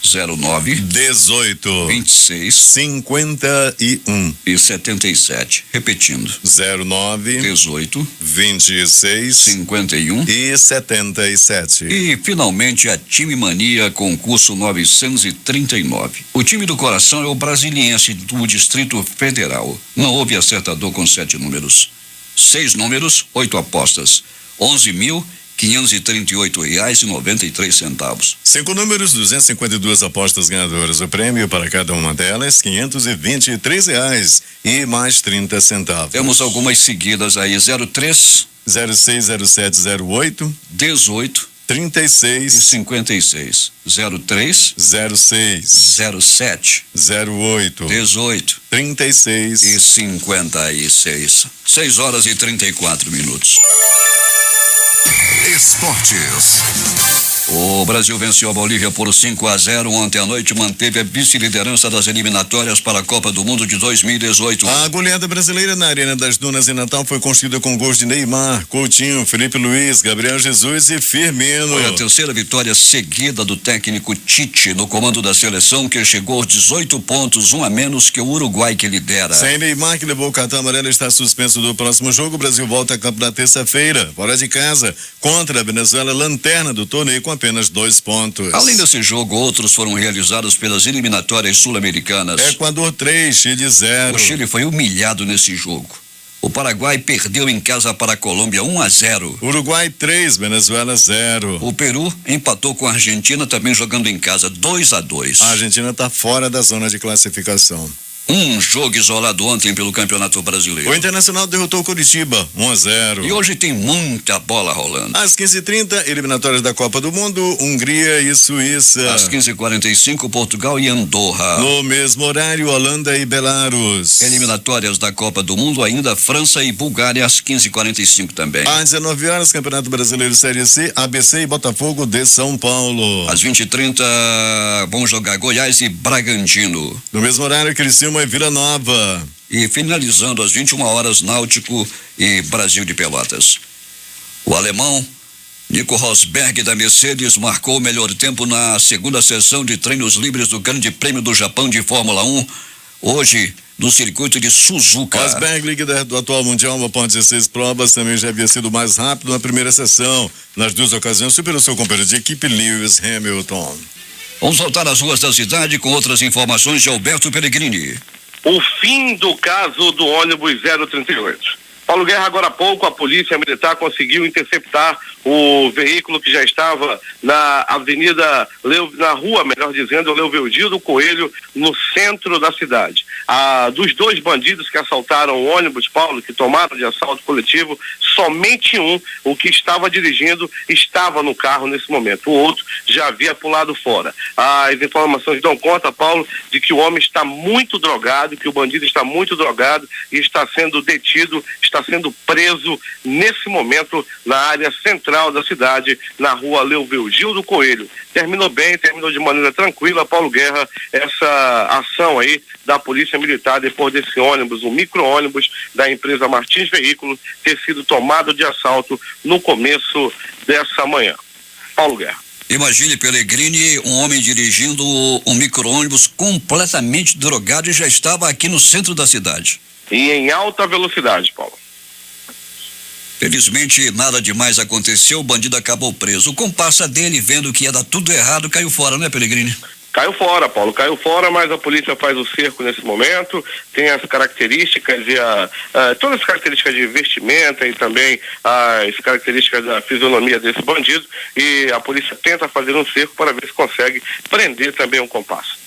09 18 26 51 e 77. Repetindo. 09 18 26 51 e 77. E finalmente a Time Mania concurso 939. O time do coração é o Brasiliense do Distrito Federal. Não houve acertador com 7 números. 6 números, 8 apostas. R$11.538,93. 5 números, 252 apostas ganhadoras. O prêmio para cada uma delas, R$523 e mais 30 centavos. Temos algumas seguidas aí, 03 06 07 08 18 36 e 56. 03 06 07 08 18 36 e 56. 6 horas e 34 minutos. Esportes. O Brasil venceu a Bolívia por 5-0 ontem à noite, manteve a vice-liderança das eliminatórias para a Copa do Mundo de 2018. A goleada brasileira na Arena das Dunas em Natal foi construída com gols de Neymar, Coutinho, Felipe Luiz, Gabriel Jesus e Firmino. Foi a terceira vitória seguida do técnico Tite no comando da seleção, que chegou aos 18 pontos, um a menos que o Uruguai, que lidera. Sem Neymar, que levou o cartão amarelo, está suspenso do próximo jogo. O Brasil volta a campo na terça-feira, fora de casa, contra a Venezuela, lanterna do torneio, com apenas 2 pontos. Além desse jogo, outros foram realizados pelas eliminatórias sul-americanas. Equador 3, Chile 0. O Chile foi humilhado nesse jogo. O Paraguai perdeu em casa para a Colômbia 1-0. Uruguai 3, Venezuela 0. O Peru empatou com a Argentina, também jogando em casa 2-2. A Argentina está fora da zona de classificação. Um jogo isolado ontem pelo Campeonato Brasileiro. O Internacional derrotou o Curitiba 1-0. E hoje tem muita bola rolando. Às 15h30, eliminatórias da Copa do Mundo, Hungria e Suíça. Às 15h45, Portugal e Andorra. No mesmo horário, Holanda e Belarus. Eliminatórias da Copa do Mundo, ainda França e Bulgária às 15h45 também. Às 19 horas, Campeonato Brasileiro Série C, ABC e Botafogo de São Paulo. Às 20h30, vão jogar Goiás e Bragantino. No mesmo horário, Criciúma e Vila Nova. E finalizando às 21 horas, Náutico e Brasil de Pelotas. O alemão Nico Rosberg da Mercedes marcou o melhor tempo na segunda sessão de treinos livres do Grande Prêmio do Japão de Fórmula 1, hoje no circuito de Suzuka. Rosberg, líder do atual mundial, após 16 provas, também já havia sido mais rápido na primeira sessão. Nas 2 ocasiões, superou seu companheiro de equipe, Lewis Hamilton. Vamos voltar às ruas da cidade com outras informações de Alberto Pellegrini. O fim do caso do ônibus 038. Paulo Guerra, agora há pouco, a polícia militar conseguiu interceptar o veículo que já estava na avenida, na rua, melhor dizendo, Leoveldildo Coelho, no centro da cidade. Dos 2 bandidos que assaltaram o ônibus, Paulo, que tomaram de assalto coletivo, somente um, o que estava dirigindo, estava no carro nesse momento. O outro já havia pulado fora. As informações dão conta, Paulo, de que o homem está muito drogado, que o bandido está muito drogado e está sendo detido, está sendo preso nesse momento na área central da cidade, na rua Leoveldildo Coelho. Terminou bem, terminou de maneira tranquila, Paulo Guerra, essa ação aí da Polícia Militar, depois desse ônibus, um micro-ônibus da empresa Martins Veículos, ter sido tomado de assalto no começo dessa manhã. Paulo Guerra. Imagine, Pellegrini, um homem dirigindo um micro-ônibus completamente drogado e já estava aqui no centro da cidade. E em alta velocidade, Paulo. Felizmente, nada demais aconteceu, o bandido acabou preso. O comparsa dele, vendo que ia dar tudo errado, caiu fora, não é, Pellegrini? Caiu fora, Paulo, caiu fora, mas a polícia faz o cerco nesse momento, tem as características e todas as características de vestimenta e também as características da fisionomia desse bandido, e a polícia tenta fazer um cerco para ver se consegue prender também um comparsa.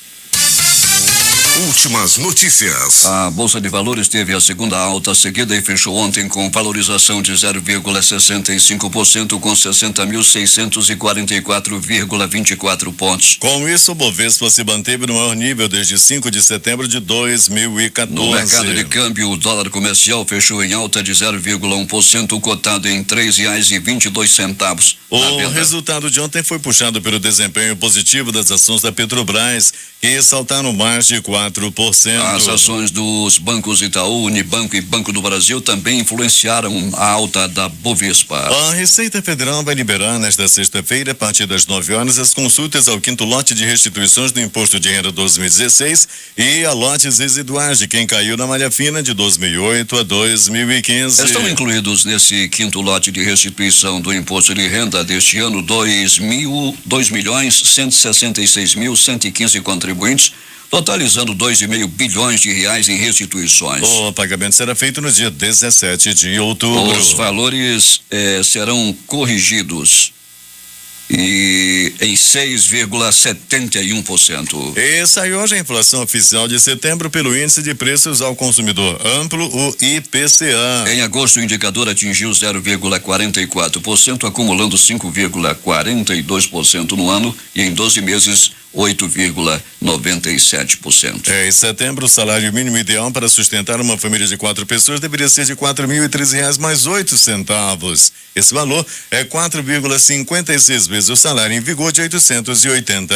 Últimas notícias. A Bolsa de Valores teve a segunda alta seguida e fechou ontem com valorização de 0,65% com 60.644,24 pontos. Com isso, o Bovespa se manteve no maior nível desde 5 de setembro de 2014. No mercado de câmbio, o dólar comercial fechou em alta de 0,1%, cotado em R$3,22. O resultado de ontem foi puxado pelo desempenho positivo das ações da Petrobras, que saltaram mais de 4%. 0,4%. As ações dos bancos Itaú, Unibanco e Banco do Brasil também influenciaram a alta da Bovespa. A Receita Federal vai liberar nesta sexta-feira, a partir das 9 horas, as consultas ao quinto lote de restituições do Imposto de Renda 2016 e a lotes residuais de quem caiu na malha fina de 2008 a 2015. Estão incluídos nesse quinto lote de restituição do Imposto de Renda deste ano 2.166.115 contribuintes, totalizando 2,5 bilhões de reais em restituições. O pagamento será feito no dia 17 de outubro. Os valores serão corrigidos e em 6,71%. E saiu hoje a inflação oficial de setembro pelo Índice de Preços ao Consumidor Amplo, o IPCA. Em agosto, o indicador atingiu 0,44%, acumulando 5,42% no ano e em 12 meses 8,97%. Em setembro, o salário mínimo ideal para sustentar uma família de 4 pessoas deveria ser de R$4.013 mais 8 centavos. Esse valor é 4,56 vezes o salário em vigor de R$880.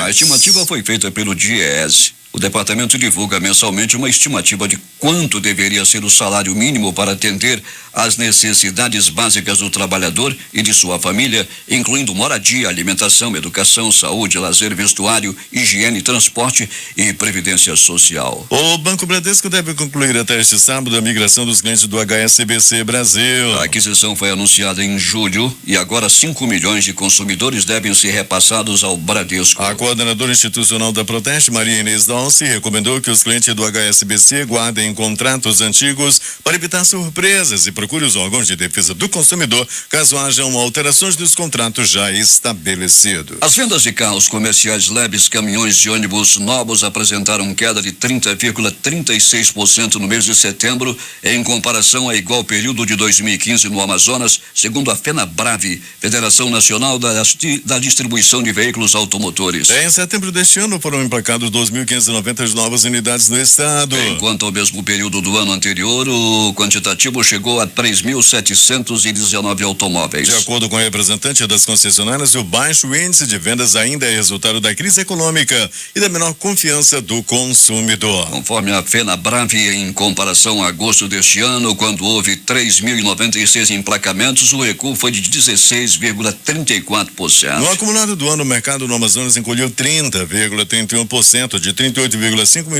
A estimativa foi feita pelo DIEESE. O departamento divulga mensalmente uma estimativa de quanto deveria ser o salário mínimo para atender às necessidades básicas do trabalhador e de sua família, incluindo moradia, alimentação, educação, saúde, lazer, vestuário, higiene, transporte e previdência social. O Banco Bradesco deve concluir até este sábado a migração dos clientes do HSBC Brasil. A aquisição foi anunciada em julho e agora 5 milhões de consumidores devem ser repassados ao Bradesco. A coordenadora institucional da Proteste, Maria Inês Dalci, recomendou que os clientes do HSBC guardem contratos antigos para evitar surpresas e procure os órgãos de defesa do consumidor caso hajam alterações dos contratos já estabelecidos. As vendas de carros comerciais leves, caminhões e ônibus novos apresentaram queda de 30,36% no mês de setembro em comparação a igual período de 2015 no Amazonas, segundo a FenaBrave, Federação Nacional da Distribuição de Veículos Automotores. Em setembro deste ano foram emplacados 2.590 novas unidades no estado. Enquanto ao mesmo período do ano anterior, o quantitativo chegou a 3.719 automóveis. De acordo com a representante das concessionárias, o baixo índice de vendas ainda é resultado da crise econômica e da menor confiança do consumidor. Conforme a FenaBrave, em comparação a agosto deste ano, quando houve 3.096 emplacamentos, o recuo foi de 16,34%. No acumulado do ano, o mercado no Amazonas encolheu 30,31%, de 38,5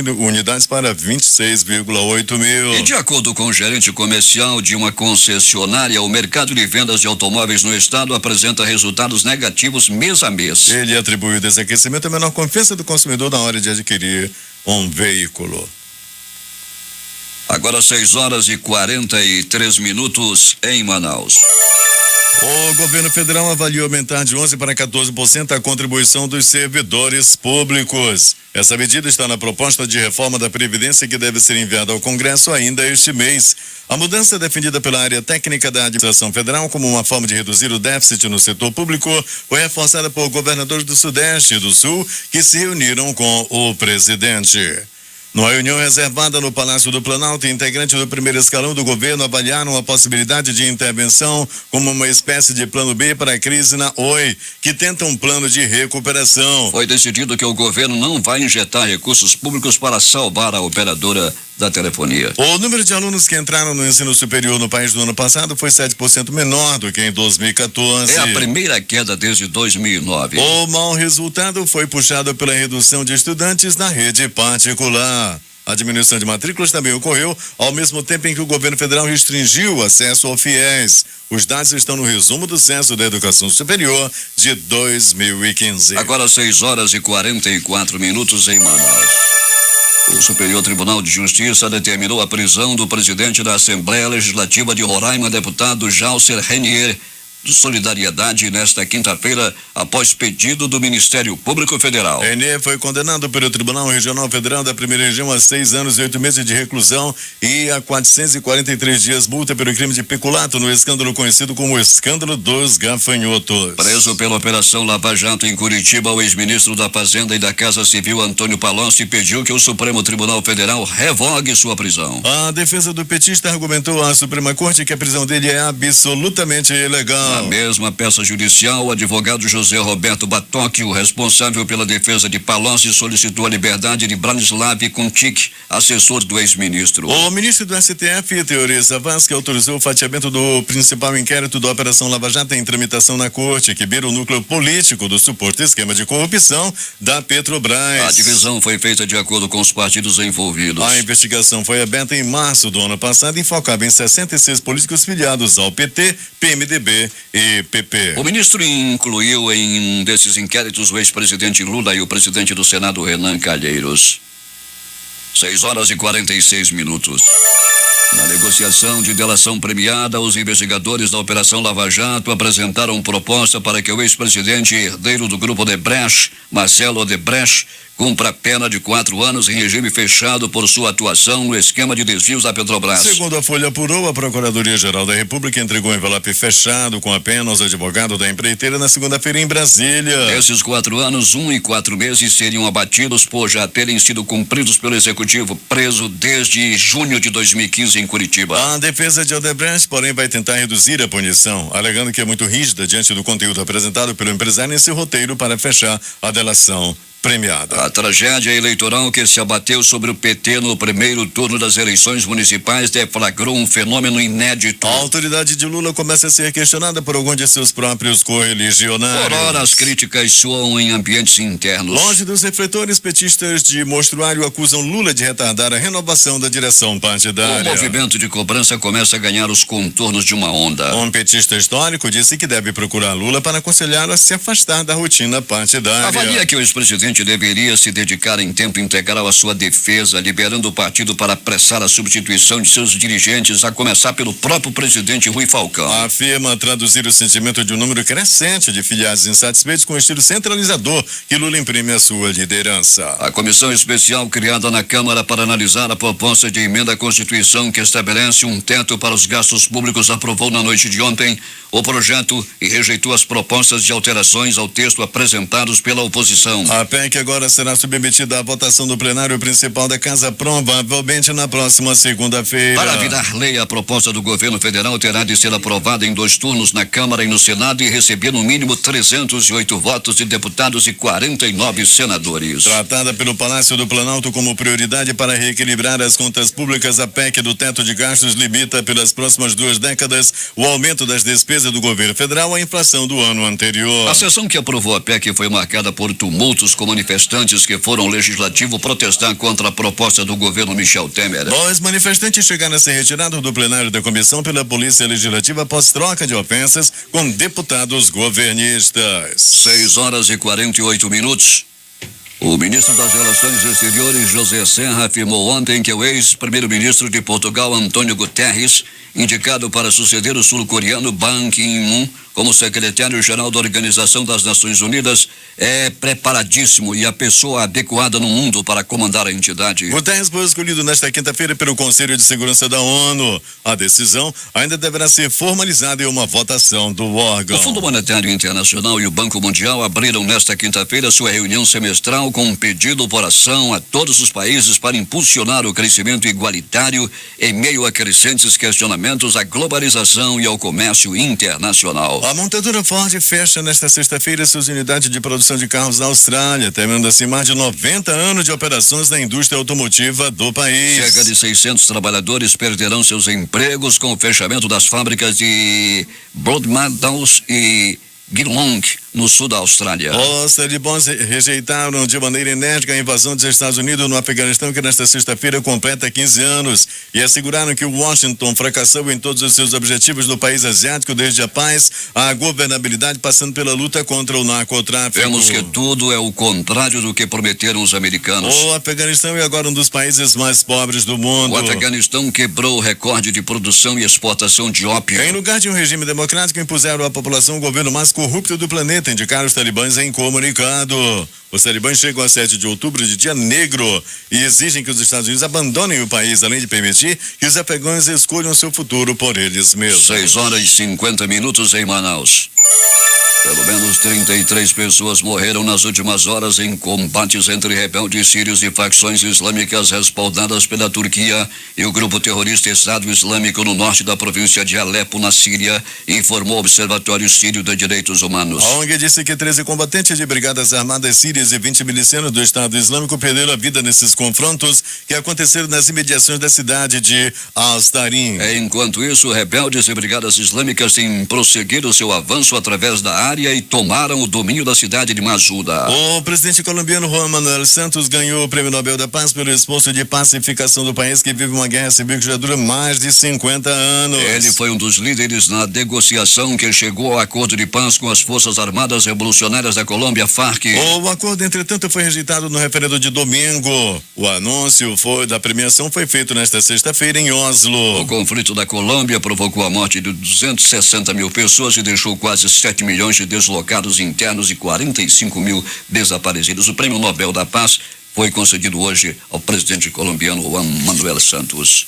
mil unidades para 26,8 mil. E de acordo com o gerente comercial de uma concessionária, o mercado de vendas de automóveis no estado apresenta resultados negativos mês a mês. Ele atribui o desaquecimento à menor confiança do consumidor na hora de adquirir um veículo. Agora 6h43 em Manaus. O governo federal avaliou aumentar de 11% para 14% a contribuição dos servidores públicos. Essa medida está na proposta de reforma da Previdência que deve ser enviada ao Congresso ainda este mês. A mudança é defendida pela área técnica da administração federal como uma forma de reduzir o déficit no setor público. Foi reforçada por governadores do Sudeste e do Sul que se reuniram com o presidente. Numa reunião reservada no Palácio do Planalto, integrantes do primeiro escalão do governo avaliaram a possibilidade de intervenção como uma espécie de plano B para a crise na Oi, que tenta um plano de recuperação. Foi decidido que o governo não vai injetar recursos públicos para salvar a operadora da telefonia. O número de alunos que entraram no ensino superior no país no ano passado foi 7% menor do que em 2014. É a primeira queda desde 2009. O mau resultado foi puxado pela redução de estudantes na rede particular. A diminuição de matrículas também ocorreu ao mesmo tempo em que o governo federal restringiu o acesso ao FIES. Os dados estão no resumo do Censo da Educação Superior de 2015. Agora 6h44 em Manaus. O Superior Tribunal de Justiça determinou a prisão do presidente da Assembleia Legislativa de Roraima, deputado Jalcer Renier, de Solidariedade, nesta quinta-feira, após pedido do Ministério Público Federal. Renier foi condenado pelo Tribunal Regional Federal da Primeira Região a 6 anos e 8 meses de reclusão e a 443 dias multa pelo crime de peculato no escândalo conhecido como o escândalo dos gafanhotos. Preso pela Operação Lava Jato em Curitiba, o ex-ministro da Fazenda e da Casa Civil, Antônio Palocci, pediu que o Supremo Tribunal Federal revogue sua prisão. A defesa do petista argumentou à Suprema Corte que a prisão dele é absolutamente ilegal. judicial. Na mesma peça judicial, o advogado José Roberto Batoque, o responsável pela defesa de Palocci, solicitou a liberdade de Branislav Kuntik, assessor do ex-ministro. O ministro do STF, Teori Zavascki, autorizou o fatiamento do principal inquérito da Operação Lava Jato em tramitação na Corte, que beira o núcleo político do suposto esquema de corrupção da Petrobras. A divisão foi feita de acordo com os partidos envolvidos. A investigação foi aberta em março do ano passado e focava em 66 políticos filiados ao PT, PMDB e PP. O ministro incluiu em um desses inquéritos o ex-presidente Lula e o presidente do Senado, Renan Calheiros. 6h46. Na negociação de delação premiada, os investigadores da Operação Lava Jato apresentaram proposta para que o ex-presidente e herdeiro do grupo Odebrecht, Marcelo Odebrecht, cumpra pena de 4 anos em regime fechado por sua atuação no esquema de desvios da Petrobras. Segundo a Folha apurou, a Procuradoria-Geral da República entregou um envelope fechado com a pena aos advogados da empreiteira na segunda-feira em Brasília. Esses 4 anos, 1 e 4 meses seriam abatidos por já terem sido cumpridos pelo Executivo, preso desde junho de 2015 em Curitiba. A defesa de Odebrecht, porém, vai tentar reduzir a punição, alegando que é muito rígida diante do conteúdo apresentado pelo empresário em seu roteiro para fechar a delação premiada. A tragédia eleitoral que se abateu sobre o PT no primeiro turno das eleições municipais deflagrou um fenômeno inédito. A autoridade de Lula começa a ser questionada por alguns de seus próprios correligionários. Por ora, as críticas soam em ambientes internos. Longe dos refletores, petistas de Mostruário acusam Lula de retardar a renovação da direção partidária. O movimento de cobrança começa a ganhar os contornos de uma onda. Um petista histórico disse que deve procurar Lula para aconselhá-lo a se afastar da rotina partidária. Avalia que o ex-presidente deveria se dedicar em tempo integral à sua defesa, liberando o partido para apressar a substituição de seus dirigentes, a começar pelo próprio presidente Rui Falcão. Afirma traduzir o sentimento de um número crescente de filiados insatisfeitos com o estilo centralizador que Lula imprime à sua liderança. A comissão especial criada na Câmara para analisar a proposta de emenda à Constituição que estabelece um teto para os gastos públicos aprovou na noite de ontem o projeto e rejeitou as propostas de alterações ao texto apresentados pela oposição. A PEC agora será submetida à votação do plenário principal da Casa, provavelmente na próxima segunda-feira. Para virar lei, a proposta do governo federal terá de ser aprovada em 2 turnos na Câmara e no Senado e receber no mínimo 308 votos de deputados e 49 senadores. Tratada pelo Palácio do Planalto como prioridade para reequilibrar as contas públicas, a PEC do teto de gastos limita pelas próximas 2 décadas o aumento das despesas do governo federal à inflação do ano anterior. A sessão que aprovou a PEC foi marcada por tumultos com manifestantes que foram ao legislativo protestar contra a proposta do governo Michel Temer. Os manifestantes chegaram a ser retirados do plenário da comissão pela Polícia Legislativa após troca de ofensas com deputados governistas. 6h48. O ministro das Relações Exteriores, José Serra, afirmou ontem que o ex-primeiro-ministro de Portugal, Antônio Guterres, indicado para suceder o sul-coreano Ban Ki-moon como secretário-geral da Organização das Nações Unidas, é preparadíssimo e a pessoa adequada no mundo para comandar a entidade. Guterres foi escolhido nesta quinta-feira pelo Conselho de Segurança da ONU. A decisão ainda deverá ser formalizada em uma votação do órgão. O Fundo Monetário Internacional e o Banco Mundial abriram nesta quinta-feira sua reunião semestral com um pedido por ação a todos os países para impulsionar o crescimento igualitário em meio a crescentes questionamentos à globalização e ao comércio internacional. A montadora Ford fecha nesta sexta-feira suas unidades de produção de carros na Austrália, terminando assim mais de 90 anos de operações na indústria automotiva do país. Cerca de 600 trabalhadores perderão seus empregos com o fechamento das fábricas de Broadmeadows e Geelong, no sul da Austrália. Os talibãs rejeitaram de maneira enérgica a invasão dos Estados Unidos no Afeganistão, que nesta sexta-feira completa 15 anos, e asseguraram que Washington fracassou em todos os seus objetivos no país asiático, desde a paz à governabilidade, passando pela luta contra o narcotráfico. Vemos que tudo é o contrário do que prometeram os americanos. O Afeganistão é agora um dos países mais pobres do mundo. O Afeganistão quebrou o recorde de produção e exportação de ópio. Em lugar de um regime democrático, impuseram à população o governo mais corrupto do planeta, indicaram os talibãs em comunicado. Os talibãs chegam a 7 de outubro de dia negro e exigem que os Estados Unidos abandonem o país, além de permitir que os afegãos escolham seu futuro por eles mesmos. 6h50 em Manaus. Pelo menos 33 pessoas morreram nas últimas horas em combates entre rebeldes sírios e facções islâmicas respaldadas pela Turquia e o grupo terrorista Estado Islâmico no norte da província de Alepo, na Síria, informou o Observatório Sírio de Direitos Humanos. A ONG disse que 13 combatentes de brigadas armadas sírias e 20 milicianos do Estado Islâmico perderam a vida nesses confrontos que aconteceram nas imediações da cidade de Al-Starin. Enquanto isso, rebeldes e brigadas islâmicas têm prosseguido seu avanço através da área e tomaram o domínio da cidade de Masouda. O presidente colombiano Juan Manuel Santos ganhou o Prêmio Nobel da Paz pelo esforço de pacificação do país, que vive uma guerra civil que já dura mais de 50 anos. Ele foi um dos líderes na negociação que chegou ao acordo de paz com as Forças Armadas Revolucionárias da Colômbia, FARC. O acordo, entretanto, foi rejeitado no referendo de domingo. O anúncio da premiação foi feito nesta sexta-feira em Oslo. O conflito da Colômbia provocou a morte de 260 mil pessoas e deixou quase 7 milhões de deslocados internos e 45 mil desaparecidos. O Prêmio Nobel da Paz foi concedido hoje ao presidente colombiano Juan Manuel Santos.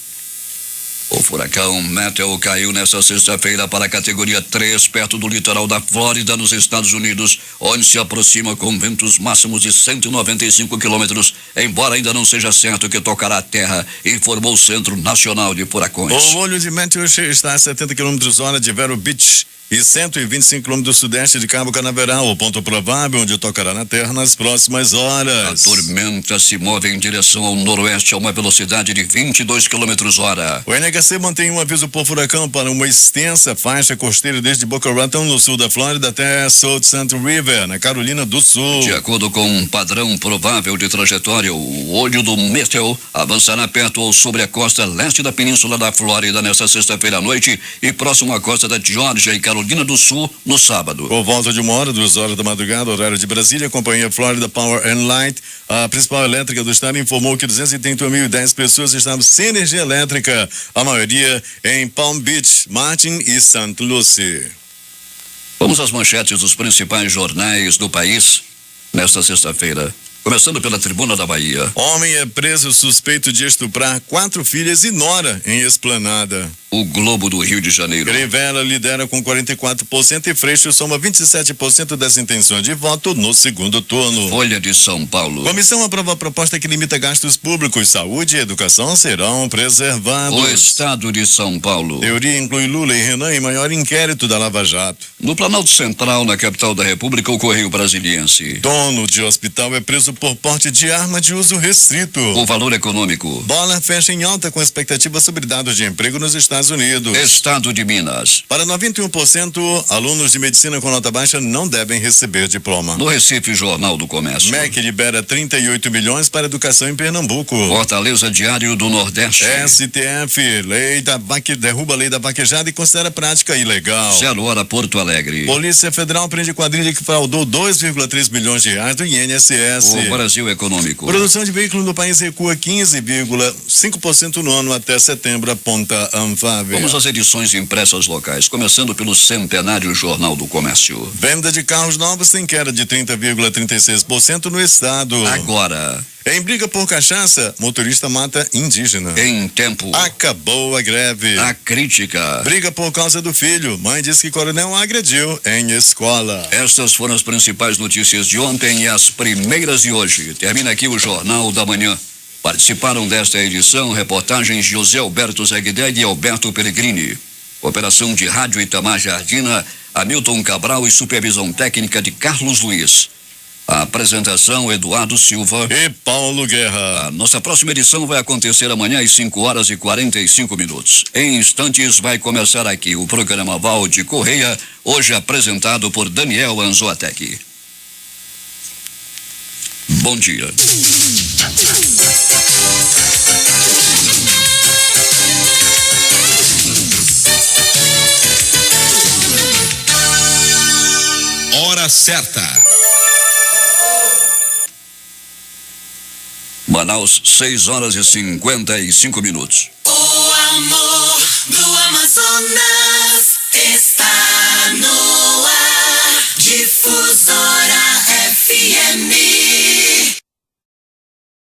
O furacão Matthew caiu nesta sexta-feira para a categoria 3, perto do litoral da Flórida, nos Estados Unidos, onde se aproxima com ventos máximos de 195 quilômetros, embora ainda não seja certo que tocará a terra, informou o Centro Nacional de Furacões. O olho de Matthew está a 70 km/h de Vero Beach e 125 km do sudeste de Cabo Canaveral, o ponto provável onde tocará na terra nas próximas horas. A tormenta se move em direção ao noroeste a uma velocidade de 22 km/h. O NHC mantém um aviso por furacão para uma extensa faixa costeira desde Boca Raton, no sul da Flórida, até Sault Ste. River, na Carolina do Sul. De acordo com um padrão provável de trajetória, o olho do Matthew avançará perto ou sobre a costa leste da península da Flórida nesta sexta-feira à noite e próximo à costa da Geórgia e Carolina do Sul no sábado. Por volta de 2 horas da madrugada, horário de Brasília, a companhia Florida Power and Light, a principal elétrica do estado, informou que 231.010 pessoas estavam sem energia elétrica, a maioria em Palm Beach, Martin e St. Lucie. Vamos às manchetes dos principais jornais do país nesta sexta-feira. Começando pela Tribuna da Bahia. Homem é preso suspeito de estuprar 4 filhas e nora em Esplanada. O Globo do Rio de Janeiro. Crivella lidera com 44% e Freixo soma 27% das intenções de voto no segundo turno. Folha de São Paulo. Comissão aprova a proposta que limita gastos públicos. Saúde e educação serão preservados. O Estado de São Paulo. Teoria inclui Lula e Renan em maior inquérito da Lava Jato. No Planalto Central, na capital da República, o Correio Brasiliense. Dono de hospital é preso por porte de arma de uso restrito. O Valor Econômico. Dólar fecha em alta com expectativa sobre dados de emprego nos Estados Unidos. Estado de Minas. Para 91%, alunos de medicina com nota baixa não devem receber diploma. No Recife, Jornal do Comércio. MEC libera 38 milhões para educação em Pernambuco. Fortaleza, Diário do Nordeste. STF, derruba a lei da vaquejada e considera prática ilegal. 0 hora, Porto Alegre. Polícia Federal prende quadrilha que fraudou 2,3 milhões de reais do INSS. O Brasil Econômico. Produção de veículos no país recua 15,5% no ano até setembro, aponta Anfávia. Vamos às edições impressas locais, começando pelo Centenário Jornal do Comércio. Venda de carros novos tem queda de 30,36% no estado. Agora. Em briga por cachaça, motorista mata indígena. Em Tempo. Acabou a greve. A crítica. Briga por causa do filho. Mãe diz que coronel agrediu em escola. Estas foram as principais notícias de ontem e as primeiras de hoje. Termina aqui o Jornal da Manhã. Participaram desta edição reportagens de José Alberto Zegdeg e Alberto Pellegrini. Operação de rádio Itamar Jardina, Hamilton Cabral e supervisão técnica de Carlos Luiz. A apresentação, Eduardo Silva e Paulo Guerra. A nossa próxima edição vai acontecer amanhã às 5 horas e 45 minutos. Em instantes vai começar aqui o programa Valde Correia, hoje apresentado por Daniel Anzoatec. Bom dia. Hora certa. Manaus, 6 horas e 55 minutos. O amor do Amazonas.